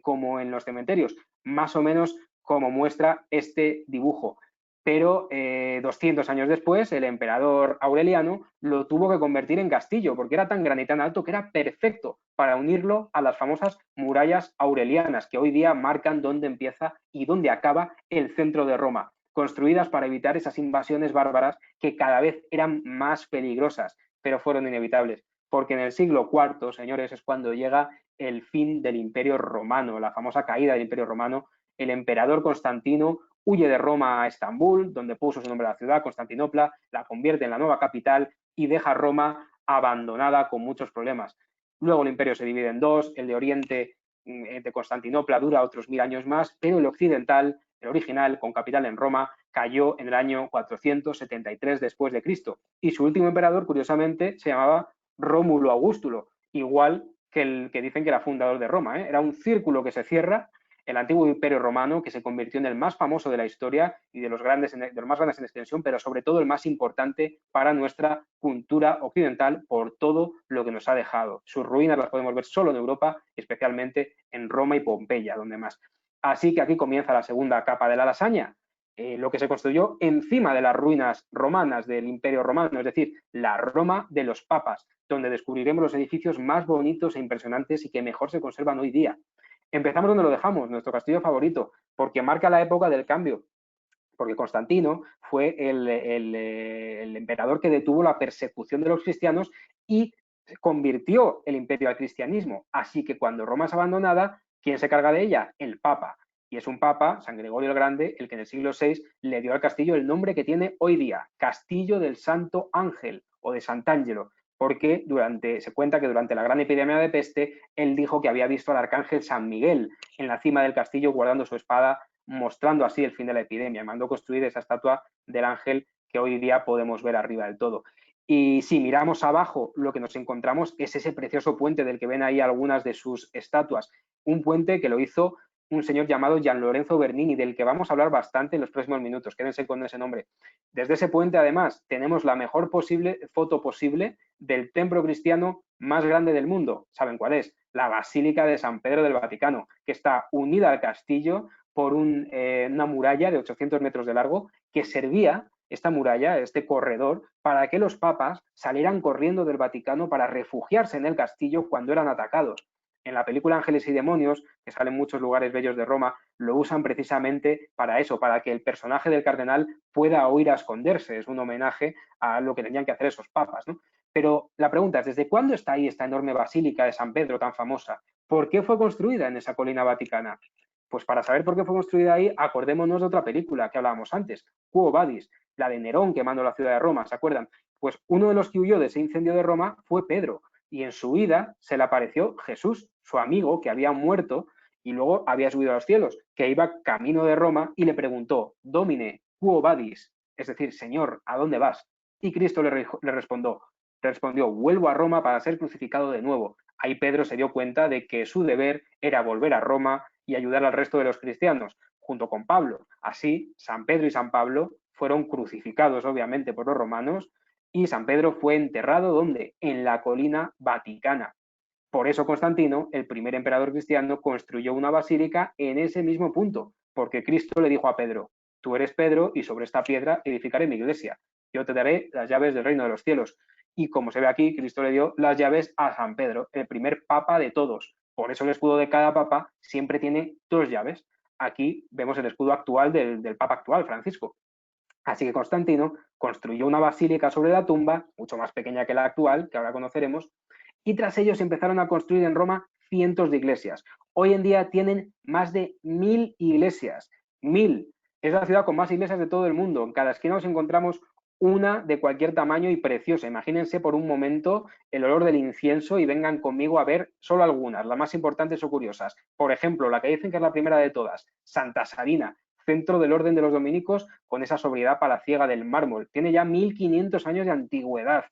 como en los cementerios, más o menos como muestra este dibujo. Pero 200 años después, el emperador Aureliano lo tuvo que convertir en castillo, porque era tan grande y tan alto que era perfecto para unirlo a las famosas murallas aurelianas, que hoy día marcan dónde empieza y dónde acaba el centro de Roma, construidas para evitar esas invasiones bárbaras que cada vez eran más peligrosas, pero fueron inevitables. Porque en el siglo IV, señores, es cuando llega el fin del Imperio Romano, la famosa caída del Imperio Romano. El emperador Constantino huye de Roma a Estambul, donde puso su nombre a la ciudad, Constantinopla, la convierte en la nueva capital y deja Roma abandonada con muchos problemas. Luego el imperio se divide en dos, el de Oriente de Constantinopla dura otros 1000 años más, pero el occidental, el original, con capital en Roma, cayó en el año 473 después de Cristo. Y su último emperador, curiosamente, se llamaba Rómulo Augustulo, igual que el que dicen que era fundador de Roma. Era un círculo que se cierra, el antiguo imperio romano, que se convirtió en el más famoso de la historia y de los más grandes en extensión, pero sobre todo el más importante para nuestra cultura occidental por todo lo que nos ha dejado. Sus ruinas las podemos ver solo en Europa, especialmente en Roma y Pompeya, donde más. Así que aquí comienza la segunda capa de la lasaña, lo que se construyó encima de las ruinas romanas del Imperio Romano, es decir, la Roma de los papas, donde descubriremos los edificios más bonitos e impresionantes y que mejor se conservan hoy día. Empezamos donde lo dejamos, nuestro castillo favorito, porque marca la época del cambio. porque Constantino fue el emperador que detuvo la persecución de los cristianos y convirtió el imperio al cristianismo. Así que cuando Roma es abandonada, ¿quién se carga de ella? El Papa. Y es un Papa, San Gregorio el Grande, el que en el siglo VI le dio al castillo el nombre que tiene hoy día, Castillo del Santo Ángel o de Sant'Angelo, porque se cuenta que durante la gran epidemia de peste, él dijo que había visto al arcángel San Miguel en la cima del castillo guardando su espada, mostrando así el fin de la epidemia. Mandó construir esa estatua del ángel que hoy día podemos ver arriba del todo. Y si miramos abajo, lo que nos encontramos es ese precioso puente del que ven ahí algunas de sus estatuas. Un puente que lo hizo un señor llamado Gian Lorenzo Bernini, del que vamos a hablar bastante en los próximos minutos. Quédense con ese nombre. Desde ese puente, además, tenemos la mejor foto posible del templo cristiano más grande del mundo. ¿Saben cuál es? La Basílica de San Pedro del Vaticano, que está unida al castillo por una muralla de 800 metros de largo que servía, esta muralla, este corredor, para que los papas salieran corriendo del Vaticano para refugiarse en el castillo cuando eran atacados. En la película Ángeles y Demonios, que sale en muchos lugares bellos de Roma, lo usan precisamente para eso, para que el personaje del cardenal pueda huir a esconderse. Es un homenaje a lo que tenían que hacer esos papas, ¿no? Pero la pregunta es, ¿desde cuándo está ahí esta enorme basílica de San Pedro tan famosa? ¿Por qué fue construida en esa colina vaticana? Pues para saber por qué fue construida ahí, acordémonos de otra película que hablábamos antes, Quo Vadis, la de Nerón quemando la ciudad de Roma, ¿se acuerdan? Pues uno de los que huyó de ese incendio de Roma fue Pedro, y en su huida se le apareció Jesús, su amigo, que había muerto y luego había subido a los cielos, que iba camino de Roma y le preguntó, Domine, quo vadis? Es decir, Señor, ¿a dónde vas? Y Cristo le respondió, vuelvo a Roma para ser crucificado de nuevo. Ahí Pedro se dio cuenta de que su deber era volver a Roma y ayudar al resto de los cristianos, junto con Pablo. Así, San Pedro y San Pablo fueron crucificados, obviamente, por los romanos, y San Pedro fue enterrado, ¿dónde? En la colina vaticana. Por eso Constantino, el primer emperador cristiano, construyó una basílica en ese mismo punto, porque Cristo le dijo a Pedro, tú eres Pedro y sobre esta piedra edificaré mi iglesia. Yo te daré las llaves del reino de los cielos. Y como se ve aquí, Cristo le dio las llaves a San Pedro, el primer papa de todos. Por eso el escudo de cada papa siempre tiene 2 llaves. Aquí vemos el escudo actual del papa actual, Francisco. Así que Constantino construyó una basílica sobre la tumba, mucho más pequeña que la actual, que ahora conoceremos, y tras ello se empezaron a construir en Roma cientos de iglesias. Hoy en día tienen más de 1000 iglesias. 1000. Es la ciudad con más iglesias de todo el mundo. En cada esquina nos encontramos una de cualquier tamaño y preciosa. Imagínense por un momento el olor del incienso y vengan conmigo a ver solo algunas, las más importantes o curiosas. Por ejemplo, la que dicen que es la primera de todas, Santa Sarina, centro del orden de los dominicos con esa sobriedad palaciega del mármol. Tiene ya 1500 años de antigüedad.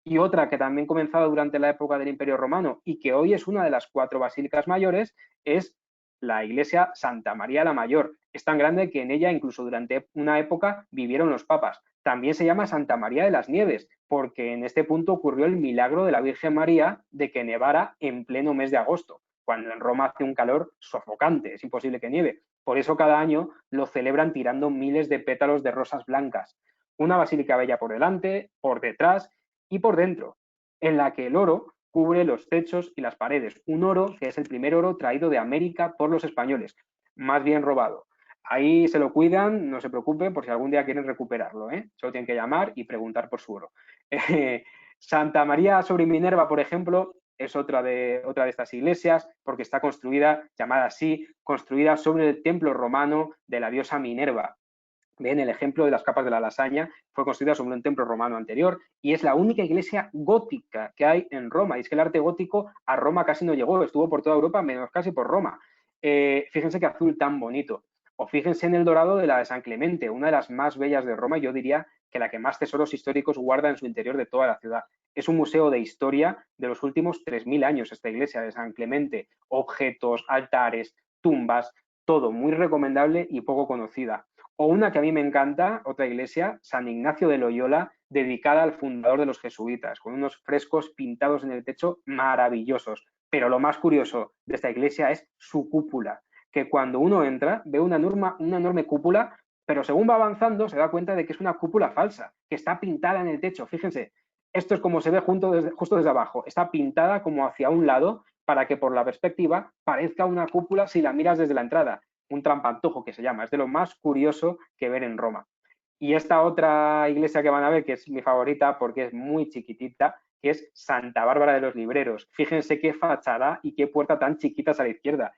Y otra que también comenzaba durante la época del Imperio Romano y que hoy es una de las 4 basílicas mayores es la iglesia Santa María la Mayor. Es tan grande que en ella incluso durante una época vivieron los papas. También se llama Santa María de las Nieves, porque en este punto ocurrió el milagro de la Virgen María de que nevara en pleno mes de agosto, cuando en Roma hace un calor sofocante, es imposible que nieve. Por eso cada año lo celebran tirando miles de pétalos de rosas blancas. Una basílica bella por delante, por detrás y por dentro, en la que el oro cubre los techos y las paredes. Un oro que es el primer oro traído de América por los españoles, más bien robado. Ahí se lo cuidan, no se preocupen por si algún día quieren recuperarlo, ¿eh? Solo tienen que llamar y preguntar por su oro. Santa María sobre Minerva, por ejemplo, es otra de estas iglesias porque está construida, llamada así, construida sobre el templo romano de la diosa Minerva. Ven el ejemplo de las capas de la lasaña, fue construida sobre un templo romano anterior y es la única iglesia gótica que hay en Roma. Y es que el arte gótico a Roma casi no llegó, estuvo por toda Europa menos casi por Roma. Fíjense qué azul tan bonito. O fíjense en el dorado de la de San Clemente, una de las más bellas de Roma, y yo diría que la que más tesoros históricos guarda en su interior de toda la ciudad. Es un museo de historia de los últimos 3000 años, esta iglesia de San Clemente. Objetos, altares, tumbas, todo muy recomendable y poco conocida. O una que a mí me encanta, otra iglesia, San Ignacio de Loyola, dedicada al fundador de los jesuitas, con unos frescos pintados en el techo maravillosos. Pero lo más curioso de esta iglesia es su cúpula, que cuando uno entra ve una enorme cúpula, pero según va avanzando se da cuenta de que es una cúpula falsa, que está pintada en el techo. Fíjense, esto es como se ve justo desde abajo, está pintada como hacia un lado para que por la perspectiva parezca una cúpula si la miras desde la entrada. un trampantojo que se llama, es de lo más curioso que ver en Roma. Y esta otra iglesia que van a ver, que es mi favorita porque es muy chiquitita, que es Santa Bárbara de los Libreros. Fíjense qué fachada y qué puerta tan chiquitas a la izquierda.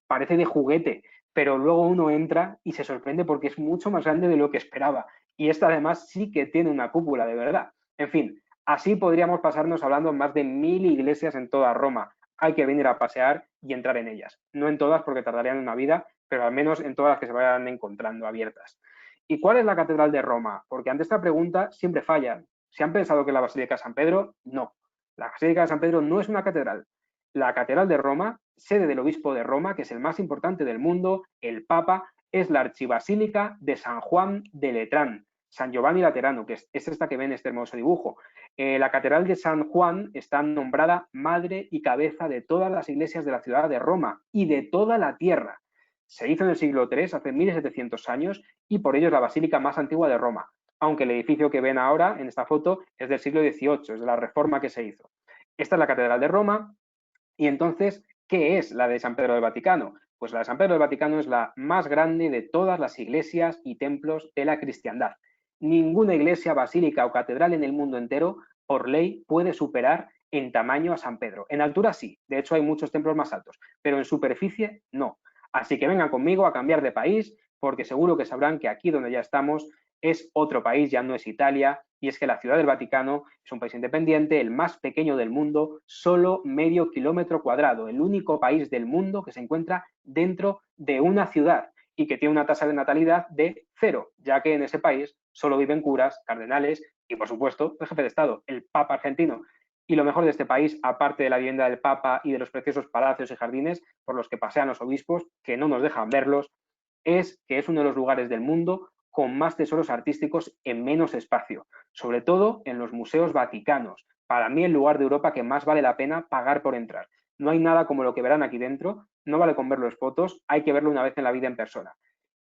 Parece de juguete, pero luego uno entra y se sorprende porque es mucho más grande de lo que esperaba. Y esta además sí que tiene una cúpula, de verdad. En fin, así podríamos pasarnos hablando más de 1000 iglesias en toda Roma. Hay que venir a pasear y entrar en ellas. No en todas porque tardarían una vida, pero al menos en todas las que se vayan encontrando abiertas. ¿Y cuál es la Catedral de Roma? Porque ante esta pregunta siempre fallan. ¿Se han pensado que la Basílica de San Pedro? No. La Basílica de San Pedro no es una catedral. La Catedral de Roma, sede del Obispo de Roma, que es el más importante del mundo, el Papa, es la Archibasílica de San Juan de Letrán, San Giovanni Laterano, que es esta que ven en este hermoso dibujo. La Catedral de San Juan está nombrada madre y cabeza de todas las iglesias de la ciudad de Roma y de toda la tierra. Se hizo en el siglo III, hace 1700 años, y por ello es la basílica más antigua de Roma, aunque el edificio que ven ahora en esta foto es del siglo XVIII, es de la reforma que se hizo. Esta es la Catedral de Roma. Y entonces, ¿qué es la de San Pedro del Vaticano? Pues la de San Pedro del Vaticano es la más grande de todas las iglesias y templos de la cristiandad. Ninguna iglesia, basílica o catedral en el mundo entero, por ley, puede superar en tamaño a San Pedro. En altura sí, de hecho hay muchos templos más altos, pero en superficie no. Así que vengan conmigo a cambiar de país, porque seguro que sabrán que aquí donde ya estamos es otro país, ya no es Italia, y es que la Ciudad del Vaticano es un país independiente, el más pequeño del mundo, solo medio kilómetro cuadrado, el único país del mundo que se encuentra dentro de una ciudad y que tiene una tasa de natalidad de 0, ya que en ese país solo viven curas, cardenales y, por supuesto, el jefe de Estado, el Papa argentino. Y lo mejor de este país, aparte de la vivienda del Papa y de los preciosos palacios y jardines por los que pasean los obispos, que no nos dejan verlos, es que es uno de los lugares del mundo con más tesoros artísticos en menos espacio, sobre todo en los museos vaticanos. Para mí el lugar de Europa que más vale la pena pagar por entrar. No hay nada como lo que verán aquí dentro, no vale con verlo en fotos, hay que verlo una vez en la vida en persona.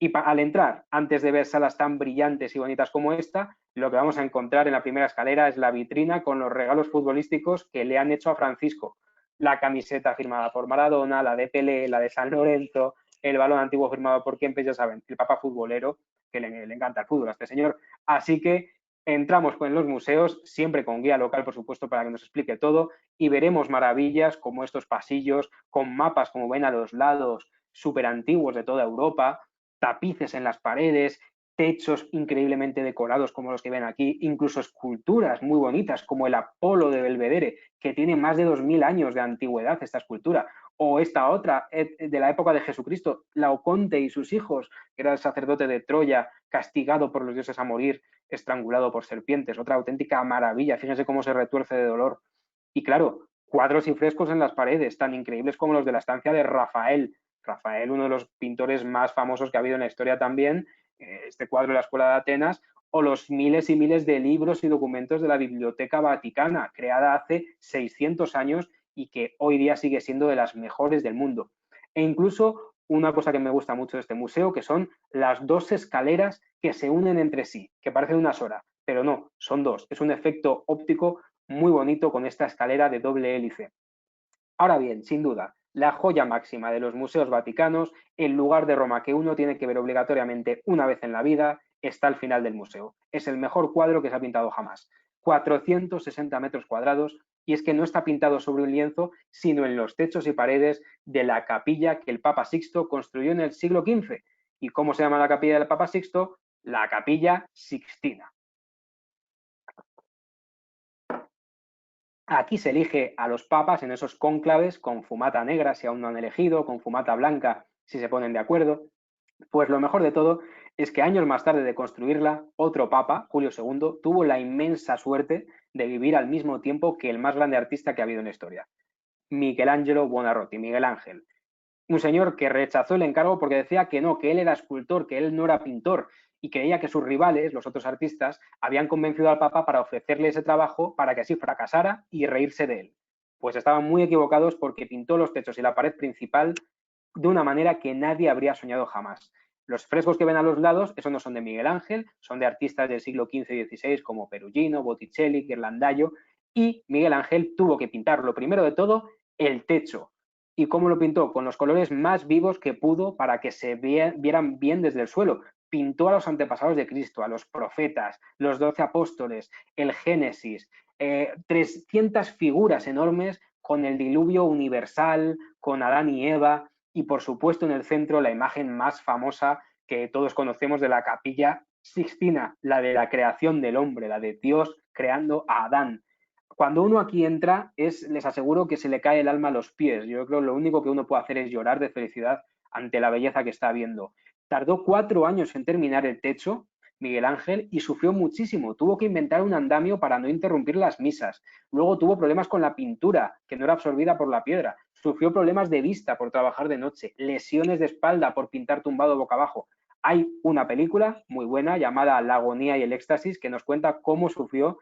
Y al entrar, antes de ver salas tan brillantes y bonitas como esta, lo que vamos a encontrar en la primera escalera es la vitrina con los regalos futbolísticos que le han hecho a Francisco. La camiseta firmada por Maradona, la de Pelé, la de San Lorenzo, el balón antiguo firmado por Kempes, ya saben, el Papa futbolero, que le encanta el fútbol a este señor. Así que entramos en los museos, siempre con guía local, por supuesto, para que nos explique todo, y veremos maravillas como estos pasillos, con mapas, como ven a los lados, súper antiguos de toda Europa, tapices en las paredes, techos increíblemente decorados como los que ven aquí, incluso esculturas muy bonitas como el Apolo de Belvedere, que tiene más de 2000 años de antigüedad esta escultura, o esta otra de la época de Jesucristo, Laoconte y sus hijos, que era el sacerdote de Troya, castigado por los dioses a morir, estrangulado por serpientes, otra auténtica maravilla, fíjense cómo se retuerce de dolor. Y claro, cuadros y frescos en las paredes, tan increíbles como los de la estancia de Rafael. Rafael, uno de los pintores más famosos que ha habido en la historia también, este cuadro de la Escuela de Atenas, o los miles y miles de libros y documentos de la Biblioteca Vaticana, creada hace 600 años y que hoy día sigue siendo de las mejores del mundo. E incluso una cosa que me gusta mucho de este museo, que son las dos escaleras que se unen entre sí, que parecen una sola, pero no, son dos. Es un efecto óptico muy bonito con esta escalera de doble hélice. Ahora bien, sin duda, la joya máxima de los museos vaticanos, el lugar de Roma que uno tiene que ver obligatoriamente una vez en la vida, está al final del museo. Es el mejor cuadro que se ha pintado jamás. 460 metros cuadrados, y es que no está pintado sobre un lienzo, sino en los techos y paredes de la capilla que el Papa Sixto construyó en el siglo XV. ¿Y cómo se llama la capilla del Papa Sixto? La Capilla Sixtina. Aquí se elige a los papas en esos cónclaves con fumata negra si aún no han elegido, con fumata blanca si se ponen de acuerdo. Pues lo mejor de todo es que años más tarde de construirla, otro papa, Julio II, tuvo la inmensa suerte de vivir al mismo tiempo que el más grande artista que ha habido en la historia, Michelangelo Buonarroti, Miguel Ángel. Un señor que rechazó el encargo porque decía que no, que él era escultor, que él no era pintor, y creía que sus rivales, los otros artistas, habían convencido al Papa para ofrecerle ese trabajo para que así fracasara y reírse de él. Pues estaban muy equivocados porque pintó los techos y la pared principal de una manera que nadie habría soñado jamás. Los frescos que ven a los lados, esos no son de Miguel Ángel, son de artistas del siglo XV y XVI como Perugino, Botticelli, Ghirlandaio, y Miguel Ángel tuvo que pintar, lo primero de todo, el techo. ¿Y cómo lo pintó? Con los colores más vivos que pudo para que se vieran bien desde el suelo. Pintó a los antepasados de Cristo, a los profetas, los 12 apóstoles, el Génesis, 300 figuras enormes con el diluvio universal, con Adán y Eva, y por supuesto en el centro la imagen más famosa que todos conocemos de la Capilla Sixtina, la de la creación del hombre, la de Dios creando a Adán. Cuando uno aquí entra, les aseguro que se le cae el alma a los pies. Yo creo que lo único que uno puede hacer es llorar de felicidad ante la belleza que está viendo. Tardó 4 años en terminar el techo, Miguel Ángel, y sufrió muchísimo. Tuvo que inventar un andamio para no interrumpir las misas. Luego tuvo problemas con la pintura, que no era absorbida por la piedra. Sufrió problemas de vista por trabajar de noche, lesiones de espalda por pintar tumbado boca abajo. Hay una película muy buena llamada La agonía y el éxtasis que nos cuenta cómo sufrió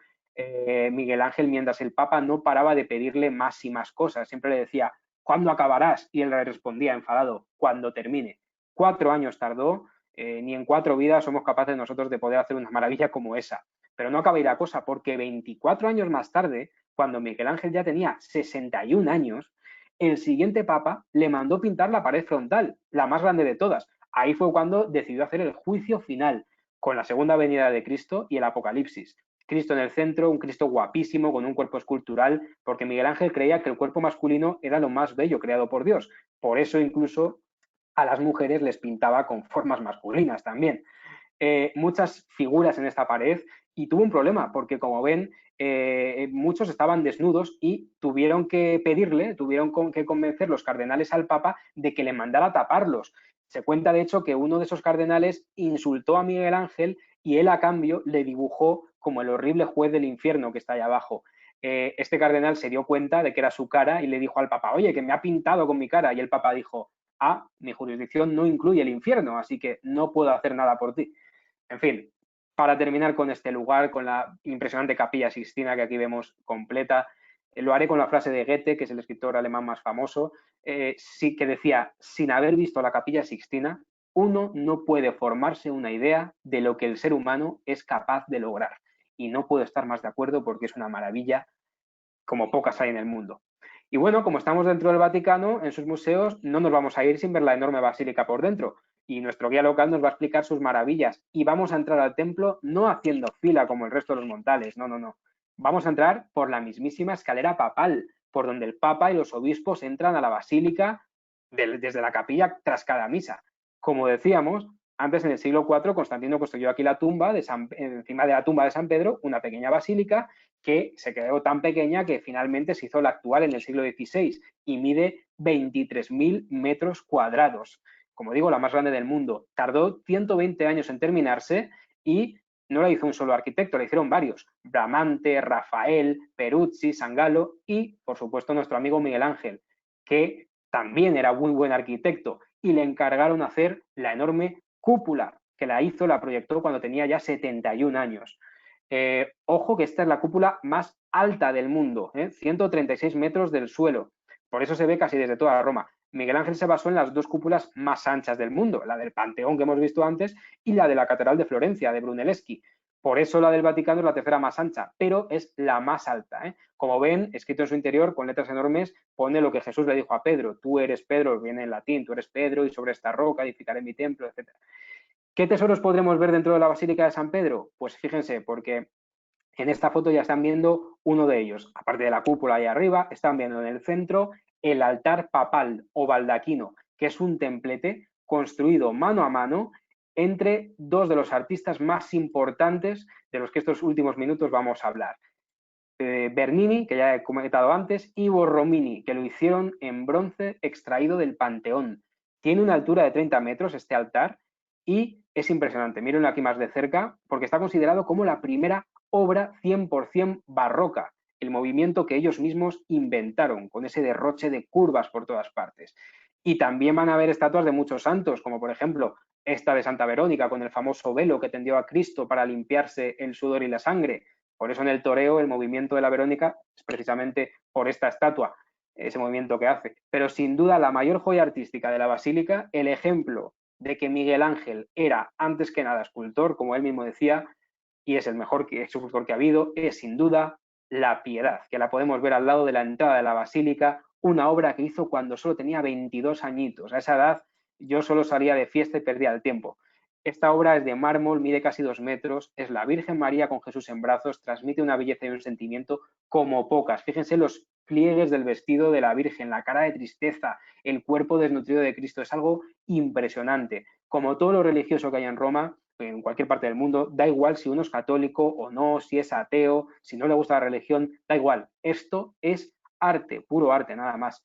Miguel Ángel mientras el Papa no paraba de pedirle más y más cosas. Siempre le decía, ¿cuándo acabarás? Y él le respondía enfadado, cuando termine. 4 años tardó, ni en 4 vidas somos capaces nosotros de poder hacer una maravilla como esa. Pero no acaba ahí la cosa, porque 24 años más tarde, cuando Miguel Ángel ya tenía 61 años, el siguiente Papa le mandó pintar la pared frontal, la más grande de todas. Ahí fue cuando decidió hacer el juicio final, con la segunda venida de Cristo y el Apocalipsis. Cristo en el centro, un Cristo guapísimo, con un cuerpo escultural, porque Miguel Ángel creía que el cuerpo masculino era lo más bello creado por Dios. Por eso incluso a las mujeres les pintaba con formas masculinas también. Muchas figuras en esta pared y tuvo un problema, porque como ven, muchos estaban desnudos y tuvieron que que convencer los cardenales al Papa de que le mandara taparlos. Se cuenta, de hecho, que uno de esos cardenales insultó a Miguel Ángel y él a cambio le dibujó como el horrible juez del infierno que está ahí abajo. Este cardenal se dio cuenta de que era su cara y le dijo al Papa, oye, que me ha pintado con mi cara. Y el Papa dijo, mi jurisdicción no incluye el infierno, así que no puedo hacer nada por ti. En fin, para terminar con este lugar, con la impresionante Capilla Sixtina que aquí vemos completa, lo haré con la frase de Goethe, que es el escritor alemán más famoso, sí que decía, sin haber visto la Capilla Sixtina, uno no puede formarse una idea de lo que el ser humano es capaz de lograr. Y no puedo estar más de acuerdo porque es una maravilla como pocas hay en el mundo. Y bueno, como estamos dentro del Vaticano, en sus museos, no nos vamos a ir sin ver la enorme basílica por dentro. Y nuestro guía local nos va a explicar sus maravillas. Y vamos a entrar al templo no haciendo fila como el resto de los montales, no, no, no. Vamos a entrar por la mismísima escalera papal, por donde el Papa y los obispos entran a la basílica desde la capilla tras cada misa. Como decíamos, antes en el siglo IV Constantino construyó aquí la tumba encima de la tumba de San Pedro, una pequeña basílica que se quedó tan pequeña que finalmente se hizo la actual en el siglo XVI y mide 23.000 metros cuadrados. Como digo, la más grande del mundo. Tardó 120 años en terminarse y no la hizo un solo arquitecto, la hicieron varios. Bramante, Rafael, Peruzzi, San Galo y, por supuesto, nuestro amigo Miguel Ángel, que también era muy buen arquitecto y le encargaron hacer la enorme cúpula, que la proyectó cuando tenía ya 71 años. Ojo que esta es la cúpula más alta del mundo, 136 metros del suelo. Por eso se ve casi desde toda Roma. Miguel Ángel se basó en las 2 cúpulas más anchas del mundo, la del Panteón que hemos visto antes y la de la Catedral de Florencia, de Brunelleschi. Por eso la del Vaticano es la tercera más ancha, pero es la más alta. Como ven, escrito en su interior con letras enormes, pone lo que Jesús le dijo a Pedro. Tú eres Pedro, viene en latín, tú eres Pedro y sobre esta roca edificaré mi templo, etc. ¿Qué tesoros podremos ver dentro de la Basílica de San Pedro? Pues fíjense, porque en esta foto ya están viendo uno de ellos. Aparte de la cúpula ahí arriba, están viendo en el centro el altar papal o baldaquino, que es un templete construido mano a mano entre 2 de los artistas más importantes de los que estos últimos minutos vamos a hablar. Bernini, que ya he comentado antes, y Borromini, que lo hicieron en bronce extraído del Panteón. Tiene una altura de 30 metros este altar y es impresionante. Mírenlo aquí más de cerca porque está considerado como la primera obra 100% barroca, el movimiento que ellos mismos inventaron, con ese derroche de curvas por todas partes. Y también van a ver estatuas de muchos santos, como por ejemplo esta de Santa Verónica, con el famoso velo que tendió a Cristo para limpiarse el sudor y la sangre. Por eso en el toreo el movimiento de la Verónica es precisamente por esta estatua, ese movimiento que hace. Pero sin duda la mayor joya artística de la Basílica, el ejemplo de que Miguel Ángel era antes que nada escultor, como él mismo decía, y es el mejor escultor que ha habido, es sin duda la Piedad, que la podemos ver al lado de la entrada de la Basílica, una obra que hizo cuando solo tenía 22 añitos. A esa edad yo solo salía de fiesta y perdía el tiempo. Esta obra es de mármol, mide casi 2 metros, es la Virgen María con Jesús en brazos, transmite una belleza y un sentimiento como pocas. Fíjense los pliegues del vestido de la Virgen, la cara de tristeza, el cuerpo desnutrido de Cristo, es algo impresionante. Como todo lo religioso que hay en Roma, en cualquier parte del mundo, da igual si uno es católico o no, si es ateo, si no le gusta la religión, da igual. Esto es arte, puro arte, nada más.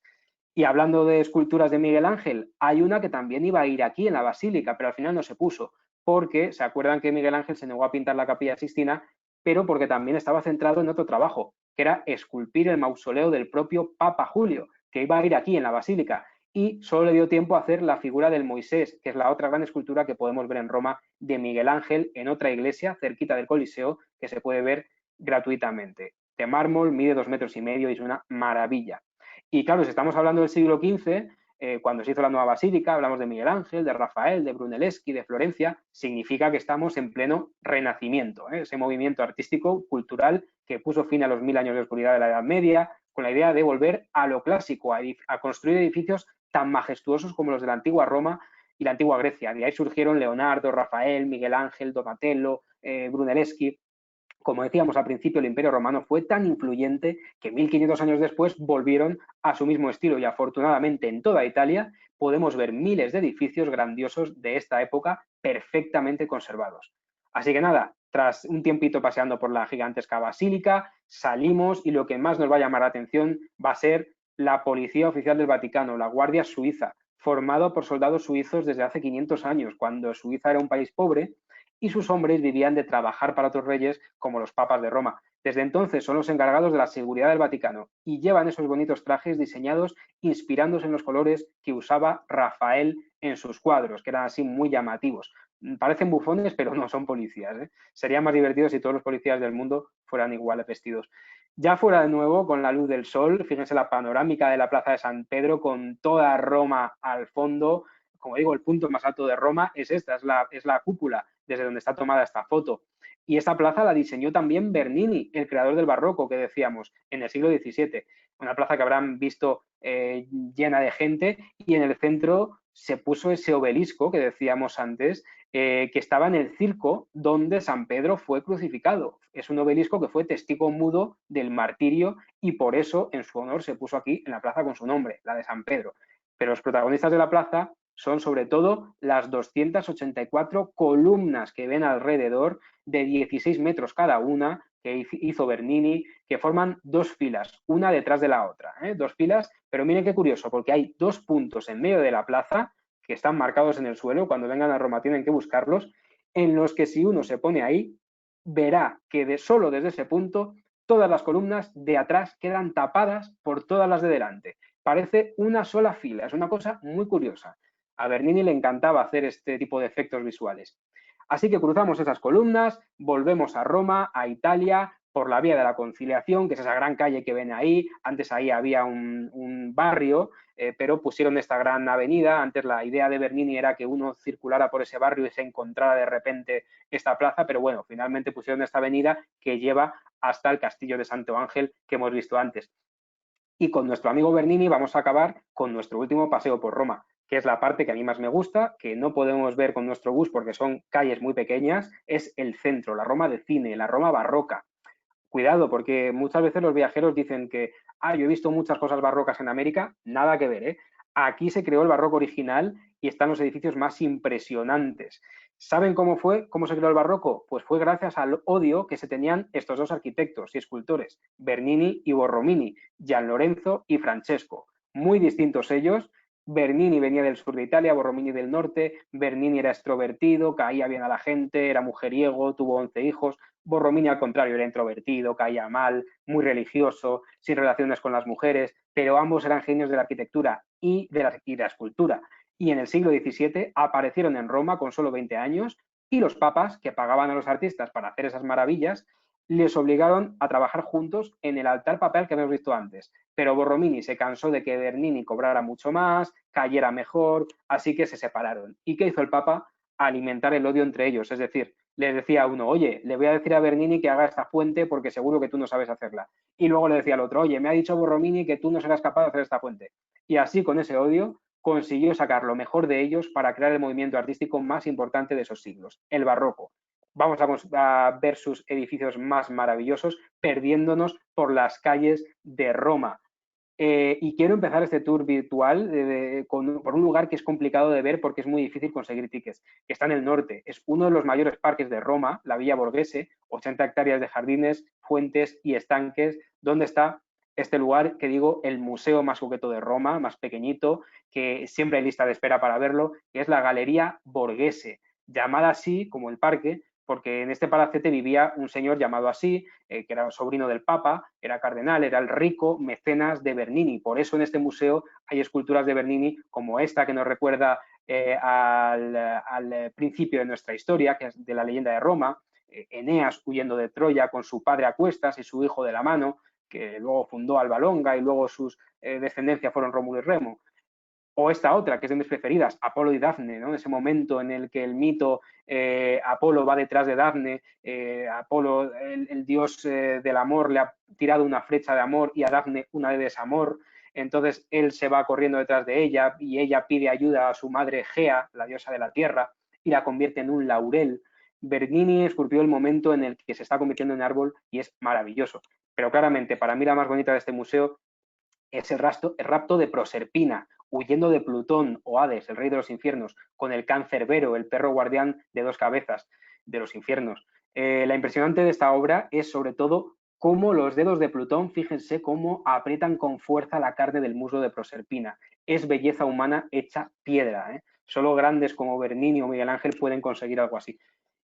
Y hablando de esculturas de Miguel Ángel, hay una que también iba a ir aquí en la Basílica, pero al final no se puso, porque se acuerdan que Miguel Ángel se negó a pintar la Capilla Sixtina, pero porque también estaba centrado en otro trabajo, que era esculpir el mausoleo del propio Papa Julio, que iba a ir aquí en la Basílica, y solo le dio tiempo a hacer la figura del Moisés, que es la otra gran escultura que podemos ver en Roma de Miguel Ángel en otra iglesia cerquita del Coliseo, que se puede ver gratuitamente. De mármol, mide 2,5 metros y es una maravilla. Y claro, si estamos hablando del siglo XV, cuando se hizo la nueva basílica, hablamos de Miguel Ángel, de Rafael, de Brunelleschi, de Florencia, significa que estamos en pleno renacimiento, ese movimiento artístico, cultural, que puso fin a los 1000 años de oscuridad de la Edad Media, con la idea de volver a lo clásico, a construir edificios tan majestuosos como los de la antigua Roma y la antigua Grecia. De ahí surgieron Leonardo, Rafael, Miguel Ángel, Donatello, Brunelleschi. Como decíamos al principio, el Imperio Romano fue tan influyente que 1500 años después volvieron a su mismo estilo y afortunadamente en toda Italia podemos ver miles de edificios grandiosos de esta época perfectamente conservados. Así que nada, tras un tiempito paseando por la gigantesca basílica, salimos y lo que más nos va a llamar la atención va a ser la Policía Oficial del Vaticano, la Guardia Suiza, formado por soldados suizos desde hace 500 años, cuando Suiza era un país pobre y sus hombres vivían de trabajar para otros reyes como los papas de Roma. Desde entonces son los encargados de la seguridad del Vaticano y llevan esos bonitos trajes diseñados inspirándose en los colores que usaba Rafael en sus cuadros, que eran así muy llamativos. Parecen bufones, pero no, son policías, ¿eh? Sería más divertido si todos los policías del mundo fueran iguales vestidos. Ya fuera de nuevo, con la luz del sol, fíjense la panorámica de la Plaza de San Pedro con toda Roma al fondo. Como digo, el punto más alto de Roma es esta, es la cúpula desde donde está tomada esta foto. Y esta plaza la diseñó también Bernini, el creador del barroco que decíamos, en el siglo XVII. Una plaza que habrán visto llena de gente y en el centro se puso ese obelisco que decíamos antes, que estaba en el circo donde San Pedro fue crucificado. Es un obelisco que fue testigo mudo del martirio y por eso en su honor se puso aquí en la plaza con su nombre, la de San Pedro. Pero los protagonistas de la plaza son sobre todo las 284 columnas que ven alrededor de 16 metros cada una que hizo Bernini, que forman dos filas, una detrás de la otra, dos filas, pero miren qué curioso, porque hay dos puntos en medio de la plaza que están marcados en el suelo, cuando vengan a Roma tienen que buscarlos, en los que si uno se pone ahí, verá que solo desde ese punto todas las columnas de atrás quedan tapadas por todas las de delante. Parece una sola fila, es una cosa muy curiosa. A Bernini le encantaba hacer este tipo de efectos visuales. Así que cruzamos esas columnas, volvemos a Roma, a Italia, por la Vía de la Conciliación, que es esa gran calle que ven ahí. Antes ahí había un barrio, pero pusieron esta gran avenida. Antes la idea de Bernini era que uno circulara por ese barrio y se encontrara de repente esta plaza, pero bueno, finalmente pusieron esta avenida que lleva hasta el Castillo de Santo Ángel que hemos visto antes. Y con nuestro amigo Bernini vamos a acabar con nuestro último paseo por Roma, que es la parte que a mí más me gusta, que no podemos ver con nuestro bus porque son calles muy pequeñas, es el centro, la Roma de cine, la Roma barroca. Cuidado, porque muchas veces los viajeros dicen que, yo he visto muchas cosas barrocas en América, nada que ver, ¿eh? Aquí se creó el barroco original y están los edificios más impresionantes. ¿Saben cómo se creó el barroco? Pues fue gracias al odio que se tenían estos dos arquitectos y escultores, Bernini y Borromini, Gian Lorenzo y Francesco. Muy distintos ellos. Bernini venía del sur de Italia, Borromini del norte. Bernini era extrovertido, caía bien a la gente, era mujeriego, tuvo 11 hijos. Borromini, al contrario, era introvertido, caía mal, muy religioso, sin relaciones con las mujeres, pero ambos eran genios de la arquitectura y de la escultura. Y en el siglo XVII aparecieron en Roma con solo 20 años y los papas, que pagaban a los artistas para hacer esas maravillas, les obligaron a trabajar juntos en el altar papal que hemos visto antes. Pero Borromini se cansó de que Bernini cobrara mucho más, cayera mejor, así que se separaron. ¿Y qué hizo el papa? Alimentar el odio entre ellos, es decir, les decía a uno, oye, le voy a decir a Bernini que haga esta fuente porque seguro que tú no sabes hacerla. Y luego le decía al otro, oye, me ha dicho Borromini que tú no serás capaz de hacer esta fuente. Y así, con ese odio, consiguió sacar lo mejor de ellos para crear el movimiento artístico más importante de esos siglos, el barroco. Vamos a ver sus edificios más maravillosos perdiéndonos por las calles de Roma. Y quiero empezar este tour virtual por un lugar que es complicado de ver porque es muy difícil conseguir tickets, que está en el norte. Es uno de los mayores parques de Roma, la Villa Borghese, 80 hectáreas de jardines, fuentes y estanques, donde está este lugar que digo, el museo más coqueto de Roma, más pequeñito, que siempre hay lista de espera para verlo, que es la Galería Borghese, llamada así como el parque, porque en este palacete vivía un señor llamado así, que era sobrino del Papa, era cardenal, era el rico mecenas de Bernini. Por eso en este museo hay esculturas de Bernini como esta que nos recuerda al principio de nuestra historia, que es de la leyenda de Roma, Eneas huyendo de Troya con su padre a cuestas y su hijo de la mano, que luego fundó Alba Longa y luego sus descendencia fueron Rómulo y Remo. O esta otra, que es de mis preferidas, Apolo y Dafne, ¿no? Ese momento en el que el mito Apolo va detrás de Dafne, Apolo, el dios del amor, le ha tirado una flecha de amor y a Dafne una de desamor. Entonces él se va corriendo detrás de ella y ella pide ayuda a su madre Gea, la diosa de la tierra, y la convierte en un laurel. Bernini esculpió el momento en el que se está convirtiendo en árbol y es maravilloso. Pero claramente, para mí la más bonita de este museo es el rapto de Proserpina, huyendo de Plutón o Hades, el rey de los infiernos, con el Cancerbero, el perro guardián de dos cabezas de los infiernos. La impresionante de esta obra es sobre todo cómo los dedos de Plutón, fíjense cómo aprietan con fuerza la carne del muslo de Proserpina. Es belleza humana hecha piedra, ¿eh? Solo grandes como Bernini o Miguel Ángel pueden conseguir algo así.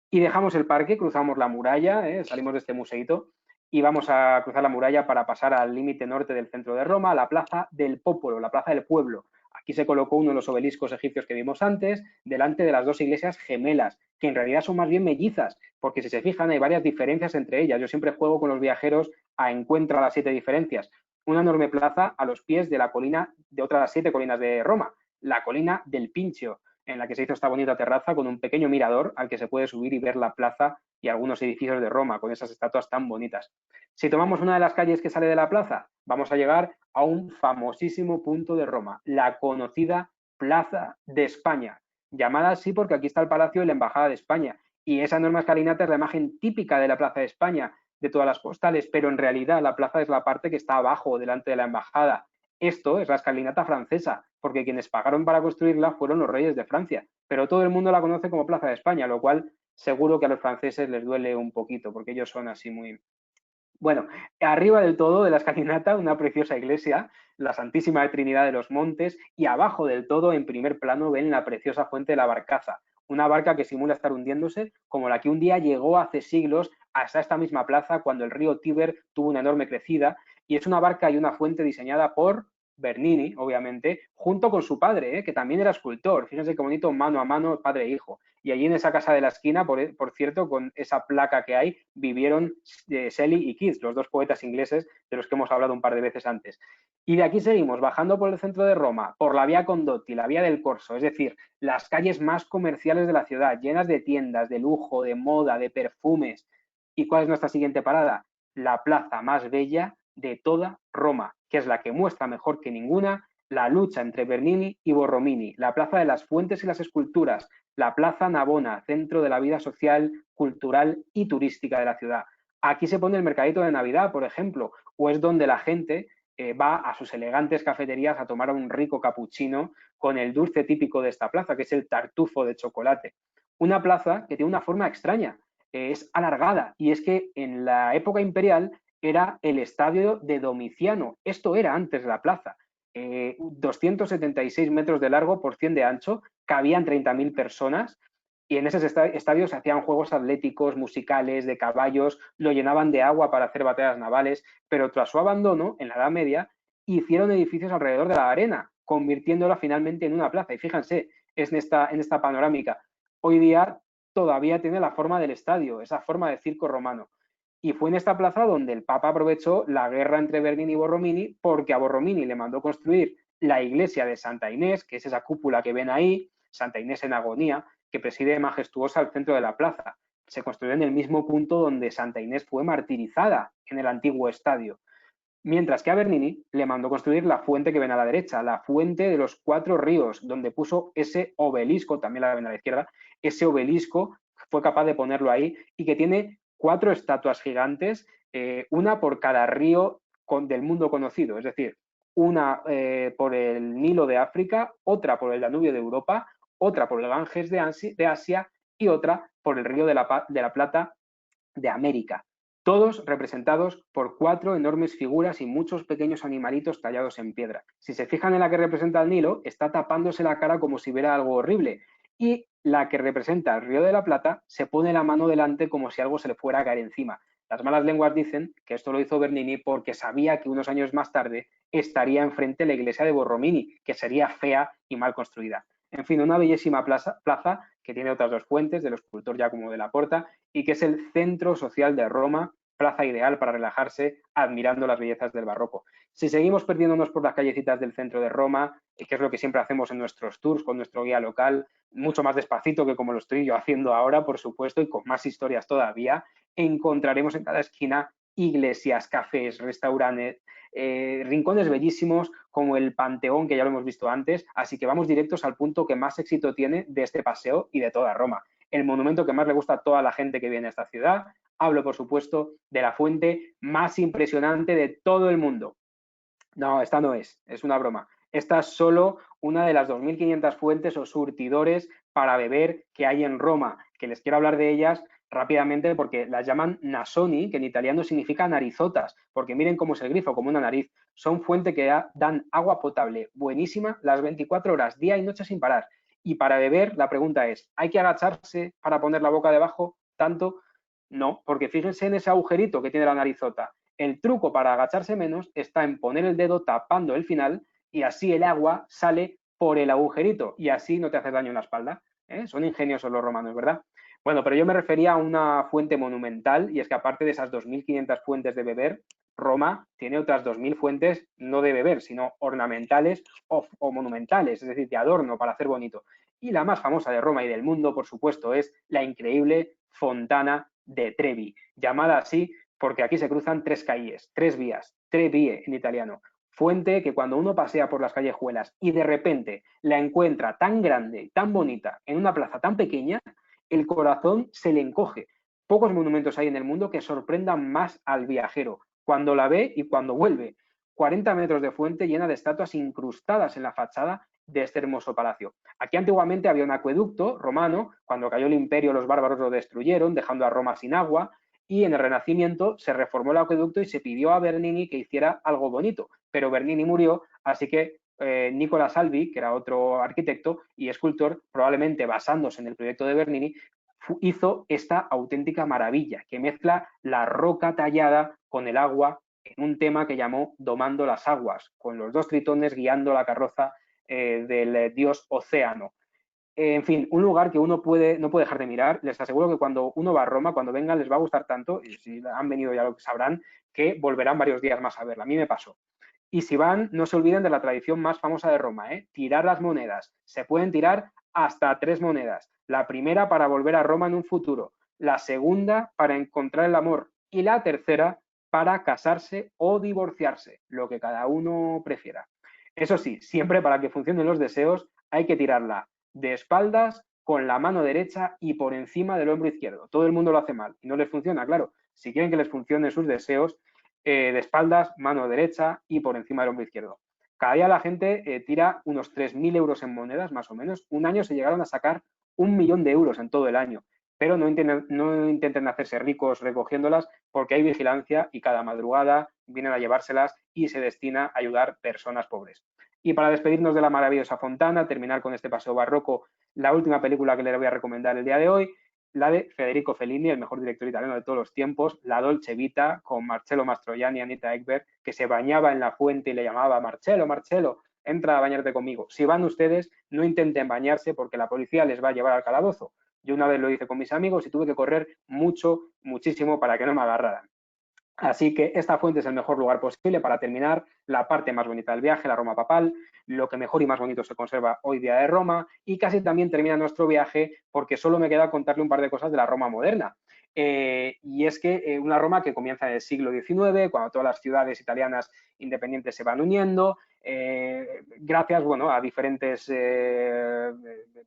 Y dejamos el parque, cruzamos la muralla, salimos de este museito y vamos a cruzar la muralla para pasar al límite norte del centro de Roma, a la Plaza del Popolo, la Plaza del Pueblo. Aquí se colocó uno de los obeliscos egipcios que vimos antes, delante de las dos iglesias gemelas, que en realidad son más bien mellizas, porque si se fijan hay varias diferencias entre ellas. Yo siempre juego con los viajeros a encuentra las 7 diferencias. Una enorme plaza a los pies de la colina, de otra de las 7 colinas de Roma, la colina del Pincio, en la que se hizo esta bonita terraza con un pequeño mirador al que se puede subir y ver la plaza y algunos edificios de Roma con esas estatuas tan bonitas. Si tomamos una de las calles que sale de la plaza, vamos a llegar a un famosísimo punto de Roma, la conocida Plaza de España, llamada así porque aquí está el Palacio de la Embajada de España y esa enorme escalinata es la imagen típica de la Plaza de España, de todas las postales, pero en realidad la plaza es la parte que está abajo, delante de la embajada. Esto es la escalinata francesa, porque quienes pagaron para construirla fueron los reyes de Francia, pero todo el mundo la conoce como Plaza de España, lo cual seguro que a los franceses les duele un poquito, porque ellos son así muy... Bueno, arriba del todo de la escalinata una preciosa iglesia, la Santísima Trinidad de los Montes, y abajo del todo, en primer plano, ven la preciosa fuente de la Barcaza, una barca que simula estar hundiéndose, como la que un día llegó hace siglos hasta esta misma plaza cuando el río Tíber tuvo una enorme crecida, y es una barca y una fuente diseñada por Bernini, obviamente, junto con su padre, que también era escultor. Fíjense qué bonito, mano a mano, padre e hijo. Y allí en esa casa de la esquina, por cierto, con esa placa que hay, vivieron Shelley y Keats, los dos poetas ingleses de los que hemos hablado un par de veces antes. Y de aquí seguimos, bajando por el centro de Roma, por la Vía Condotti, la Vía del Corso, es decir, las calles más comerciales de la ciudad, llenas de tiendas, de lujo, de moda, de perfumes. ¿Y cuál es nuestra siguiente parada? La plaza más bella de toda Roma, que es la que muestra mejor que ninguna la lucha entre Bernini y Borromini, la Plaza de las Fuentes y las Esculturas, la Plaza Navona, centro de la vida social, cultural y turística de la ciudad. Aquí se pone el mercadito de Navidad, por ejemplo, o es donde la gente va a sus elegantes cafeterías a tomar un rico cappuccino con el dulce típico de esta plaza, que es el tartufo de chocolate. Una plaza que tiene una forma extraña, es alargada, y es que en la época imperial era el estadio de Domiciano. Esto era antes de la plaza. 276 metros de largo por 100 de ancho, cabían 30.000 personas y en esos estadios se hacían juegos atléticos, musicales, de caballos, lo llenaban de agua para hacer batallas navales, pero tras su abandono, en la Edad Media, hicieron edificios alrededor de la arena, convirtiéndola finalmente en una plaza. Y fíjense, es en esta panorámica. Hoy día todavía tiene la forma del estadio, esa forma de circo romano. Y fue en esta plaza donde el Papa aprovechó la guerra entre Bernini y Borromini, porque a Borromini le mandó construir la iglesia de Santa Inés, que es esa cúpula que ven ahí, Santa Inés en agonía, que preside majestuosa al centro de la plaza. se construyó en el mismo punto donde Santa Inés fue martirizada, en el antiguo estadio. Mientras que a Bernini le mandó construir la fuente que ven a la derecha, la fuente de los 4 ríos, donde puso ese obelisco, también la ven a la izquierda, ese obelisco fue capaz de ponerlo ahí y que tiene 4 estatuas gigantes, una por cada río del mundo conocido, es decir, una por el Nilo de África, otra por el Danubio de Europa, otra por el Ganges de Asia y otra por el Río de la Plata de América. Todos representados por 4 enormes figuras y muchos pequeños animalitos tallados en piedra. Si se fijan en la que representa el Nilo, está tapándose la cara como si viera algo horrible. Y la que representa el Río de la Plata se pone la mano delante como si algo se le fuera a caer encima. Las malas lenguas dicen que esto lo hizo Bernini porque sabía que unos años más tarde estaría enfrente la iglesia de Borromini, que sería fea y mal construida. En fin, una bellísima plaza que tiene otras 2 fuentes, del escultor Giacomo della Porta, y que es el centro social de Roma, plaza ideal para relajarse admirando las bellezas del barroco. Si seguimos perdiéndonos por las callecitas del centro de Roma, que es lo que siempre hacemos en nuestros tours con nuestro guía local, mucho más despacito que como lo estoy yo haciendo ahora, por supuesto, y con más historias todavía, encontraremos en cada esquina iglesias, cafés, restaurantes, rincones bellísimos como el Panteón, que ya lo hemos visto antes, así que vamos directos al punto que más éxito tiene de este paseo y de toda Roma. El monumento que más le gusta a toda la gente que viene a esta ciudad. Hablo, por supuesto, de la fuente más impresionante de todo el mundo. No, esta no es una broma. Esta es solo una de las 2.500 fuentes o surtidores para beber que hay en Roma, que les quiero hablar de ellas rápidamente porque las llaman nasoni, que en italiano significa narizotas, porque miren cómo es el grifo, como una nariz. Son fuentes que dan agua potable buenísima las 24 horas, día y noche sin parar. Y para beber, la pregunta es, ¿hay que agacharse para poner la boca debajo tanto? No, porque fíjense en ese agujerito que tiene la narizota. El truco para agacharse menos está en poner el dedo tapando el final y así el agua sale por el agujerito y así no te hace daño en la espalda. Son ingeniosos los romanos, ¿verdad? Bueno, pero yo me refería a una fuente monumental y es que aparte de esas 2.500 fuentes de beber, Roma tiene otras 2.000 fuentes no de beber, sino ornamentales o monumentales, es decir, de adorno para hacer bonito. Y la más famosa de Roma y del mundo, por supuesto, es la increíble Fontana de Trevi, llamada así porque aquí se cruzan 3 calles, 3 vías, tre vie en italiano. Fuente que cuando uno pasea por las callejuelas y de repente la encuentra tan grande, tan bonita, en una plaza tan pequeña, el corazón se le encoge. Pocos monumentos hay en el mundo que sorprendan más al viajero cuando la ve y cuando vuelve. 40 metros de fuente llena de estatuas incrustadas en la fachada de este hermoso palacio. Aquí antiguamente había un acueducto romano, cuando cayó el imperio los bárbaros lo destruyeron, dejando a Roma sin agua, y en el Renacimiento se reformó el acueducto y se pidió a Bernini que hiciera algo bonito, pero Bernini murió, así que Nicola Salvi, que era otro arquitecto y escultor, probablemente basándose en el proyecto de Bernini, hizo esta auténtica maravilla que mezcla la roca tallada con el agua en un tema que llamó Domando las aguas, con los 2 tritones guiando la carroza del dios Océano. En fin, un lugar que uno no puede dejar de mirar. Les aseguro que cuando uno va a Roma, cuando vengan, les va a gustar tanto, y si han venido ya lo sabrán, que volverán varios días más a verla. A mí me pasó. Y si van, no se olviden de la tradición más famosa de Roma, tirar las monedas. Se pueden tirar hasta 3 monedas. La primera para volver a Roma en un futuro, la segunda para encontrar el amor y la tercera para casarse o divorciarse, lo que cada uno prefiera. Eso sí, siempre para que funcionen los deseos hay que tirarla de espaldas, con la mano derecha y por encima del hombro izquierdo. Todo el mundo lo hace mal y no les funciona, claro. Si quieren que les funcionen sus deseos, de espaldas, mano derecha y por encima del hombro izquierdo. Cada día la gente tira unos 3.000 euros en monedas, más o menos. Un año se llegaron a sacar 1.000.000 de euros en todo el año. Pero no intenten hacerse ricos recogiéndolas porque hay vigilancia y cada madrugada vienen a llevárselas y se destina a ayudar personas pobres. Y para despedirnos de la maravillosa Fontana, terminar con este paseo barroco, la última película que les voy a recomendar el día de hoy, la de Federico Fellini, el mejor director italiano de todos los tiempos, La Dolce Vita, con Marcello Mastroianni y Anita Ekberg, que se bañaba en la fuente y le llamaba Marcello, Marcello, entra a bañarte conmigo. Si van ustedes, no intenten bañarse porque la policía les va a llevar al calabozo. Yo una vez lo hice con mis amigos y tuve que correr muchísimo para que no me agarraran. Así que esta fuente es el mejor lugar posible para terminar la parte más bonita del viaje, la Roma papal, lo que mejor y más bonito se conserva hoy día de Roma, y casi también termina nuestro viaje porque solo me queda contarle un par de cosas de la Roma moderna. Y es que una Roma que comienza en el siglo XIX, cuando todas las ciudades italianas independientes se van uniendo, gracias a diferentes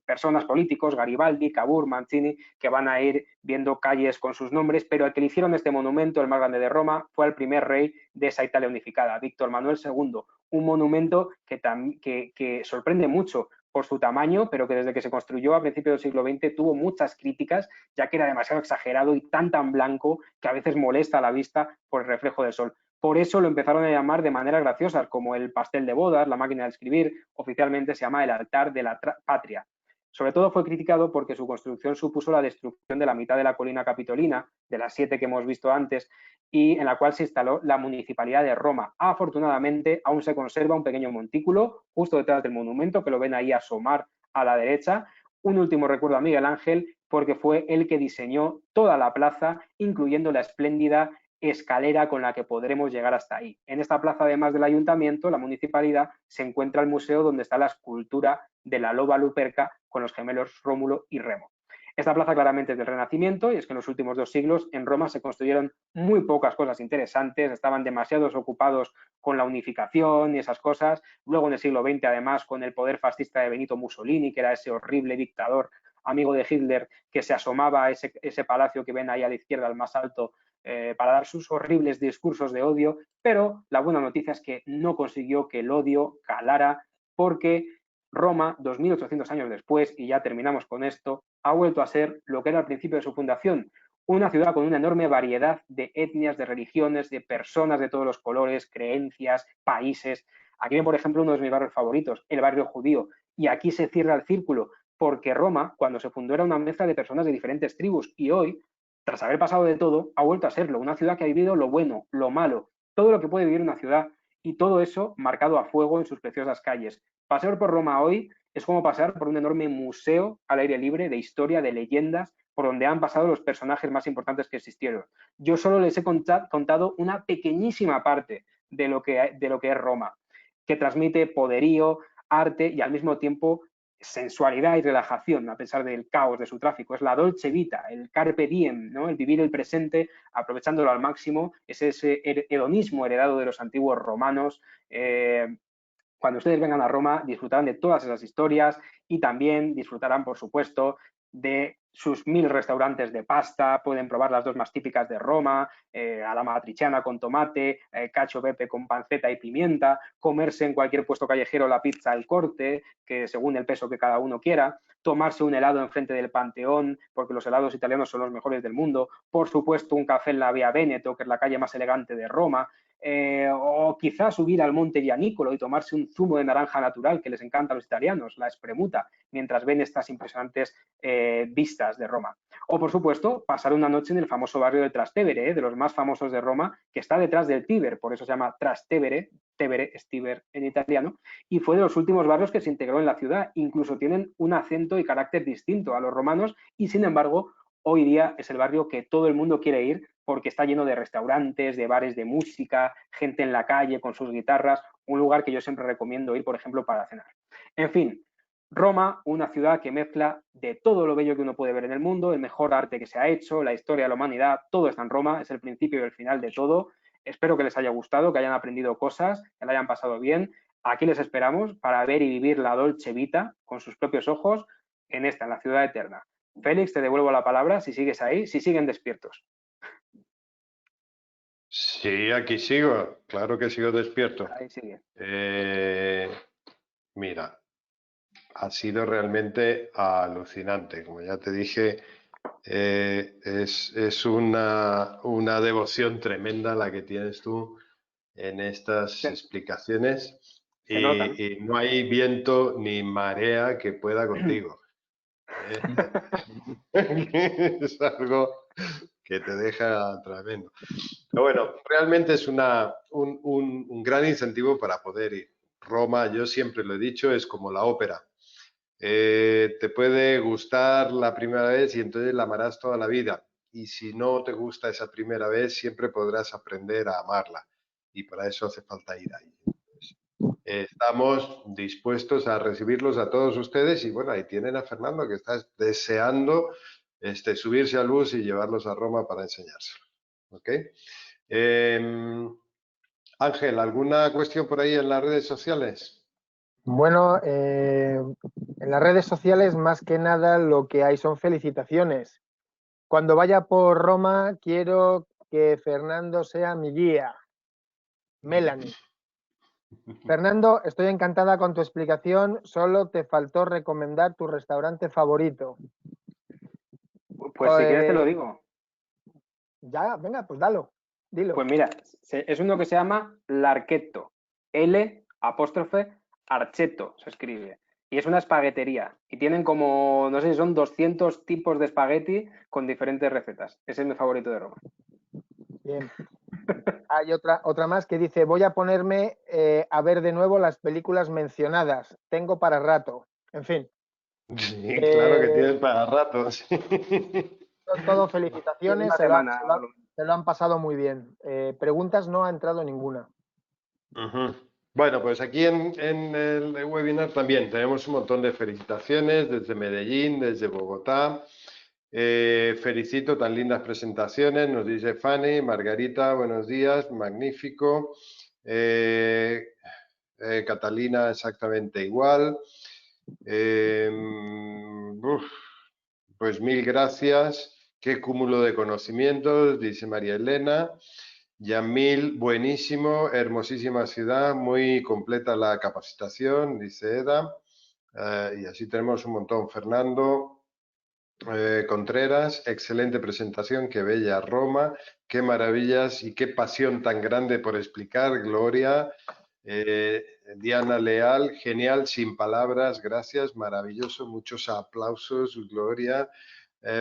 personas, políticos, Garibaldi, Cavour, Mancini, que van a ir viendo calles con sus nombres, pero el que le hicieron este monumento, el más grande de Roma, fue el primer rey de esa Italia unificada, Víctor Manuel II, un monumento que sorprende mucho por su tamaño, pero que desde que se construyó a principios del siglo XX tuvo muchas críticas, ya que era demasiado exagerado y tan blanco que a veces molesta a la vista por el reflejo del sol. Por eso lo empezaron a llamar de maneras graciosas, como el pastel de bodas, la máquina de escribir, oficialmente se llama el altar de la patria. Sobre todo fue criticado porque su construcción supuso la destrucción de la mitad de la colina capitolina, de las 7 que hemos visto antes, y en la cual se instaló la Municipalidad de Roma. Afortunadamente, aún se conserva un pequeño montículo justo detrás del monumento, que lo ven ahí asomar a la derecha. Un último recuerdo a Miguel Ángel, porque fue el que diseñó toda la plaza, incluyendo la espléndida escalera con la que podremos llegar hasta ahí. En esta plaza, además del ayuntamiento, la municipalidad, se encuentra el museo donde está la escultura de la loba Luperca con los gemelos Rómulo y Remo. Esta plaza claramente es del Renacimiento, y es que en los últimos 2 siglos en Roma se construyeron muy pocas cosas interesantes, estaban demasiado ocupados con la unificación y esas cosas. Luego en el siglo XX, además, con el poder fascista de Benito Mussolini, que era ese horrible dictador amigo de Hitler, que se asomaba a ese palacio que ven ahí a la izquierda, al más alto, para dar sus horribles discursos de odio, pero la buena noticia es que no consiguió que el odio calara, porque Roma, 2800 años después, y ya terminamos con esto, ha vuelto a ser lo que era al principio de su fundación, una ciudad con una enorme variedad de etnias, de religiones, de personas de todos los colores, creencias, países. Aquí ven, por ejemplo, uno de mis barrios favoritos, el barrio judío, y aquí se cierra el círculo, porque Roma, cuando se fundó, era una mezcla de personas de diferentes tribus, y hoy, tras haber pasado de todo, ha vuelto a serlo, una ciudad que ha vivido lo bueno, lo malo, todo lo que puede vivir una ciudad, y todo eso marcado a fuego en sus preciosas calles. Pasear por Roma hoy es como pasear por un enorme museo al aire libre de historia, de leyendas, por donde han pasado los personajes más importantes que existieron. Yo solo les he contado una pequeñísima parte de lo que es Roma, que transmite poderío, arte y al mismo tiempo sensualidad y relajación a pesar del caos de su tráfico. Es la dolce vita, el carpe diem, ¿no? El vivir el presente aprovechándolo al máximo, es ese hedonismo heredado de los antiguos romanos. Cuando ustedes vengan a Roma disfrutarán de todas esas historias y también disfrutarán, por supuesto, de sus 1000 restaurantes de pasta, pueden probar las 2 más típicas de Roma, a la matriciana con tomate, cacio pepe con panceta y pimienta, comerse en cualquier puesto callejero la pizza al corte, que según el peso que cada uno quiera, tomarse un helado enfrente del Panteón, porque los helados italianos son los mejores del mundo, por supuesto un café en la Via Veneto, que es la calle más elegante de Roma, o quizás subir al Monte Gianicolo y tomarse un zumo de naranja natural que les encanta a los italianos, la espremuta, mientras ven estas impresionantes vistas de Roma. O, por supuesto, pasar una noche en el famoso barrio de Trastevere, de los más famosos de Roma, que está detrás del Tíber, por eso se llama Trastevere, Tevere es Tíber en italiano, y fue de los últimos barrios que se integró en la ciudad. Incluso tienen un acento y carácter distinto a los romanos y, sin embargo, hoy día es el barrio que todo el mundo quiere ir porque está lleno de restaurantes, de bares de música, gente en la calle con sus guitarras, un lugar que yo siempre recomiendo ir, por ejemplo, para cenar. En fin, Roma, una ciudad que mezcla de todo lo bello que uno puede ver en el mundo, el mejor arte que se ha hecho, la historia de la humanidad, todo está en Roma, es el principio y el final de todo. Espero que les haya gustado, que hayan aprendido cosas, que la hayan pasado bien. Aquí les esperamos para ver y vivir la Dolce Vita con sus propios ojos en la ciudad eterna. Félix, te devuelvo la palabra si sigues ahí, si siguen despiertos. Sí, aquí sigo, claro que sigo despierto. Ahí sigue. Mira, ha sido realmente alucinante. Como ya te dije, es una devoción tremenda la que tienes tú en estas explicaciones Se nota, ¿no? y no hay viento ni marea que pueda contigo. Es algo que te deja tremendo. Pero bueno, realmente es un gran incentivo para poder ir. Roma, yo siempre lo he dicho, es como la ópera. Te puede gustar la primera vez y entonces la amarás toda la vida. y si no te gusta esa primera vez, siempre podrás aprender a amarla y para eso hace falta ir ahí. Estamos dispuestos a recibirlos a todos ustedes y bueno, ahí tienen a Fernando que está deseando subirse al bus y llevarlos a Roma para enseñárselo. ¿Ok? Ángel, ¿alguna cuestión por ahí en las redes sociales? Bueno, en las redes sociales más que nada lo que hay son felicitaciones. Cuando vaya por Roma quiero que Fernando sea mi guía. Melanie. Fernando, estoy encantada con tu explicación, solo te faltó recomendar tu restaurante favorito. Pues si quieres te lo digo. Ya, venga, pues dilo. Pues mira, es uno que se llama L'Archetto. L''Archetto se escribe. Y es una espaguetería. Y tienen como, no sé si son 200 tipos de espagueti con diferentes recetas. Ese es mi favorito de Roma. Bien. Hay otra más que dice, voy a ponerme a ver de nuevo las películas mencionadas. Tengo para rato. En fin. Sí, claro que tienes para rato. Sí. Todo felicitaciones. Se lo han pasado muy bien. Preguntas no ha entrado ninguna. Bueno, pues aquí en el webinar también tenemos un montón de felicitaciones desde Medellín, desde Bogotá. Felicito tan lindas presentaciones, nos dice Fanny. Margarita, buenos días, magnífico. Catalina, exactamente igual. Pues mil gracias. Qué cúmulo de conocimientos, dice María Elena. Yamil, buenísimo, hermosísima ciudad, muy completa la capacitación, dice Eda. Y así tenemos un montón. Fernando Contreras, excelente presentación, qué bella Roma, qué maravillas y qué pasión tan grande por explicar, Gloria. Diana Leal, genial, sin palabras, gracias, maravilloso, muchos aplausos, Gloria.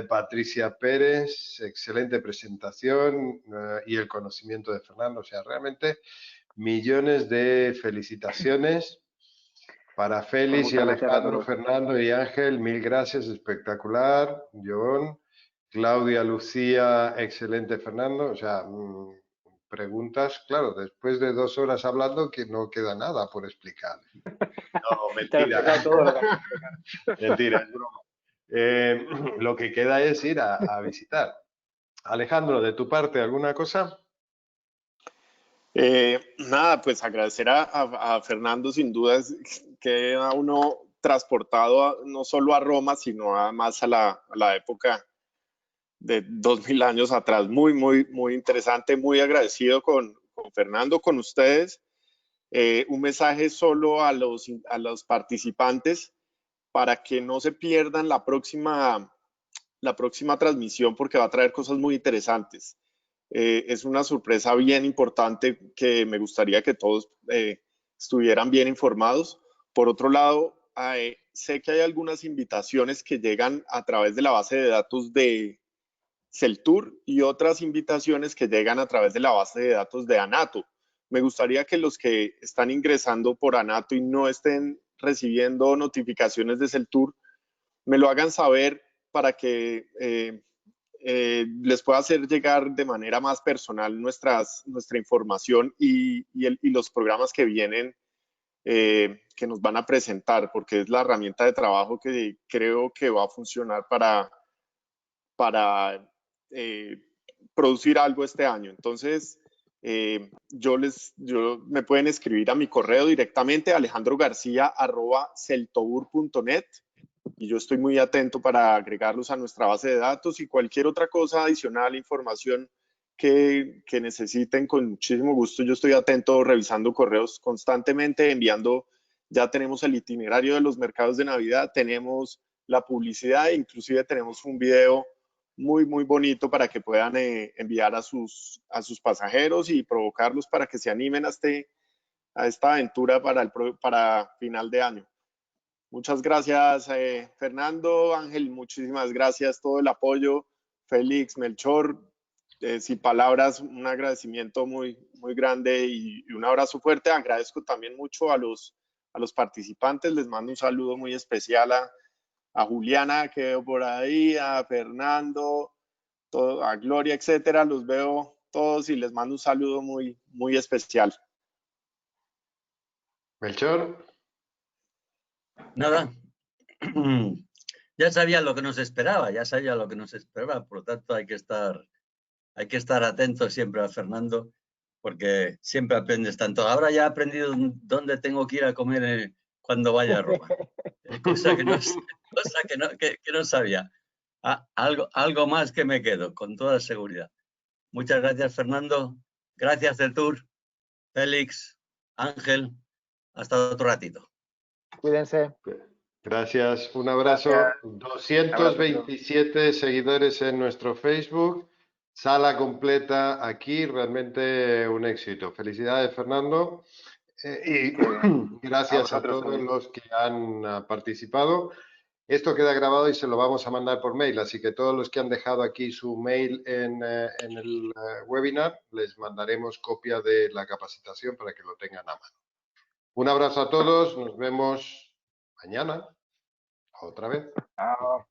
Patricia Pérez, excelente presentación y el conocimiento de Fernando, o sea, realmente millones de felicitaciones para Félix y Alejandro, Fernando y Ángel, mil gracias, espectacular, John, Claudia, Lucía, excelente Fernando, o sea, preguntas, claro, después de 2 horas hablando que no queda nada por explicar. No, mentira. Mentira, es broma. Lo que queda es ir a visitar. Alejandro, de tu parte, ¿alguna cosa? Nada, pues agradecer a Fernando, sin dudas, que a uno transportado no solo a Roma, sino además a la época de 2000 años atrás. Muy, muy, muy interesante, muy agradecido con Fernando, con ustedes. Un mensaje solo a los participantes para que no se pierdan la próxima transmisión, porque va a traer cosas muy interesantes. Es una sorpresa bien importante que me gustaría que todos estuvieran bien informados. Por otro lado, sé que hay algunas invitaciones que llegan a través de la base de datos de Celtur y otras invitaciones que llegan a través de la base de datos de Anato. Me gustaría que los que están ingresando por Anato y no estén recibiendo notificaciones de Celtur, me lo hagan saber para que les pueda hacer llegar de manera más personal nuestra información y los programas que vienen, que nos van a presentar, porque es la herramienta de trabajo que creo que va a funcionar para producir algo este año. Entonces, me pueden escribir a mi correo directamente, alejandrogarcia@celtobur.net, y yo estoy muy atento para agregarlos a nuestra base de datos y cualquier otra cosa adicional, información que necesiten, con muchísimo gusto. Yo estoy atento, revisando correos constantemente, enviando. Ya tenemos el itinerario de los mercados de Navidad, tenemos la publicidad, inclusive tenemos un video muy, muy bonito para que puedan enviar a sus pasajeros y provocarlos para que se animen a esta aventura para final de año. Muchas gracias, Fernando, Ángel, muchísimas gracias, todo el apoyo, Félix, Melchor, sin palabras, un agradecimiento muy, muy grande y un abrazo fuerte. Agradezco también mucho a los participantes, les mando un saludo muy especial a Juliana, que veo por ahí, a Fernando, a Gloria, etcétera, los veo todos y les mando un saludo muy, muy especial. Melchor. Nada, ya sabía lo que nos esperaba, por lo tanto hay que estar atentos siempre a Fernando, porque siempre aprendes tanto. Ahora ya he aprendido dónde tengo que ir a comer cuando vaya a Roma, cosa que no sabía. Algo más que me quedo, con toda seguridad. Muchas gracias, Fernando. Gracias, Celtur, Félix, Ángel. Hasta otro ratito. Cuídense. Gracias, un abrazo. Gracias. 227 seguidores en nuestro Facebook. Sala completa aquí, realmente un éxito. Felicidades, Fernando. Y gracias a todos los que han participado. Esto queda grabado y se lo vamos a mandar por mail, así que todos los que han dejado aquí su mail en el webinar, les mandaremos copia de la capacitación para que lo tengan a mano. Un abrazo a todos, nos vemos mañana, otra vez. Chao.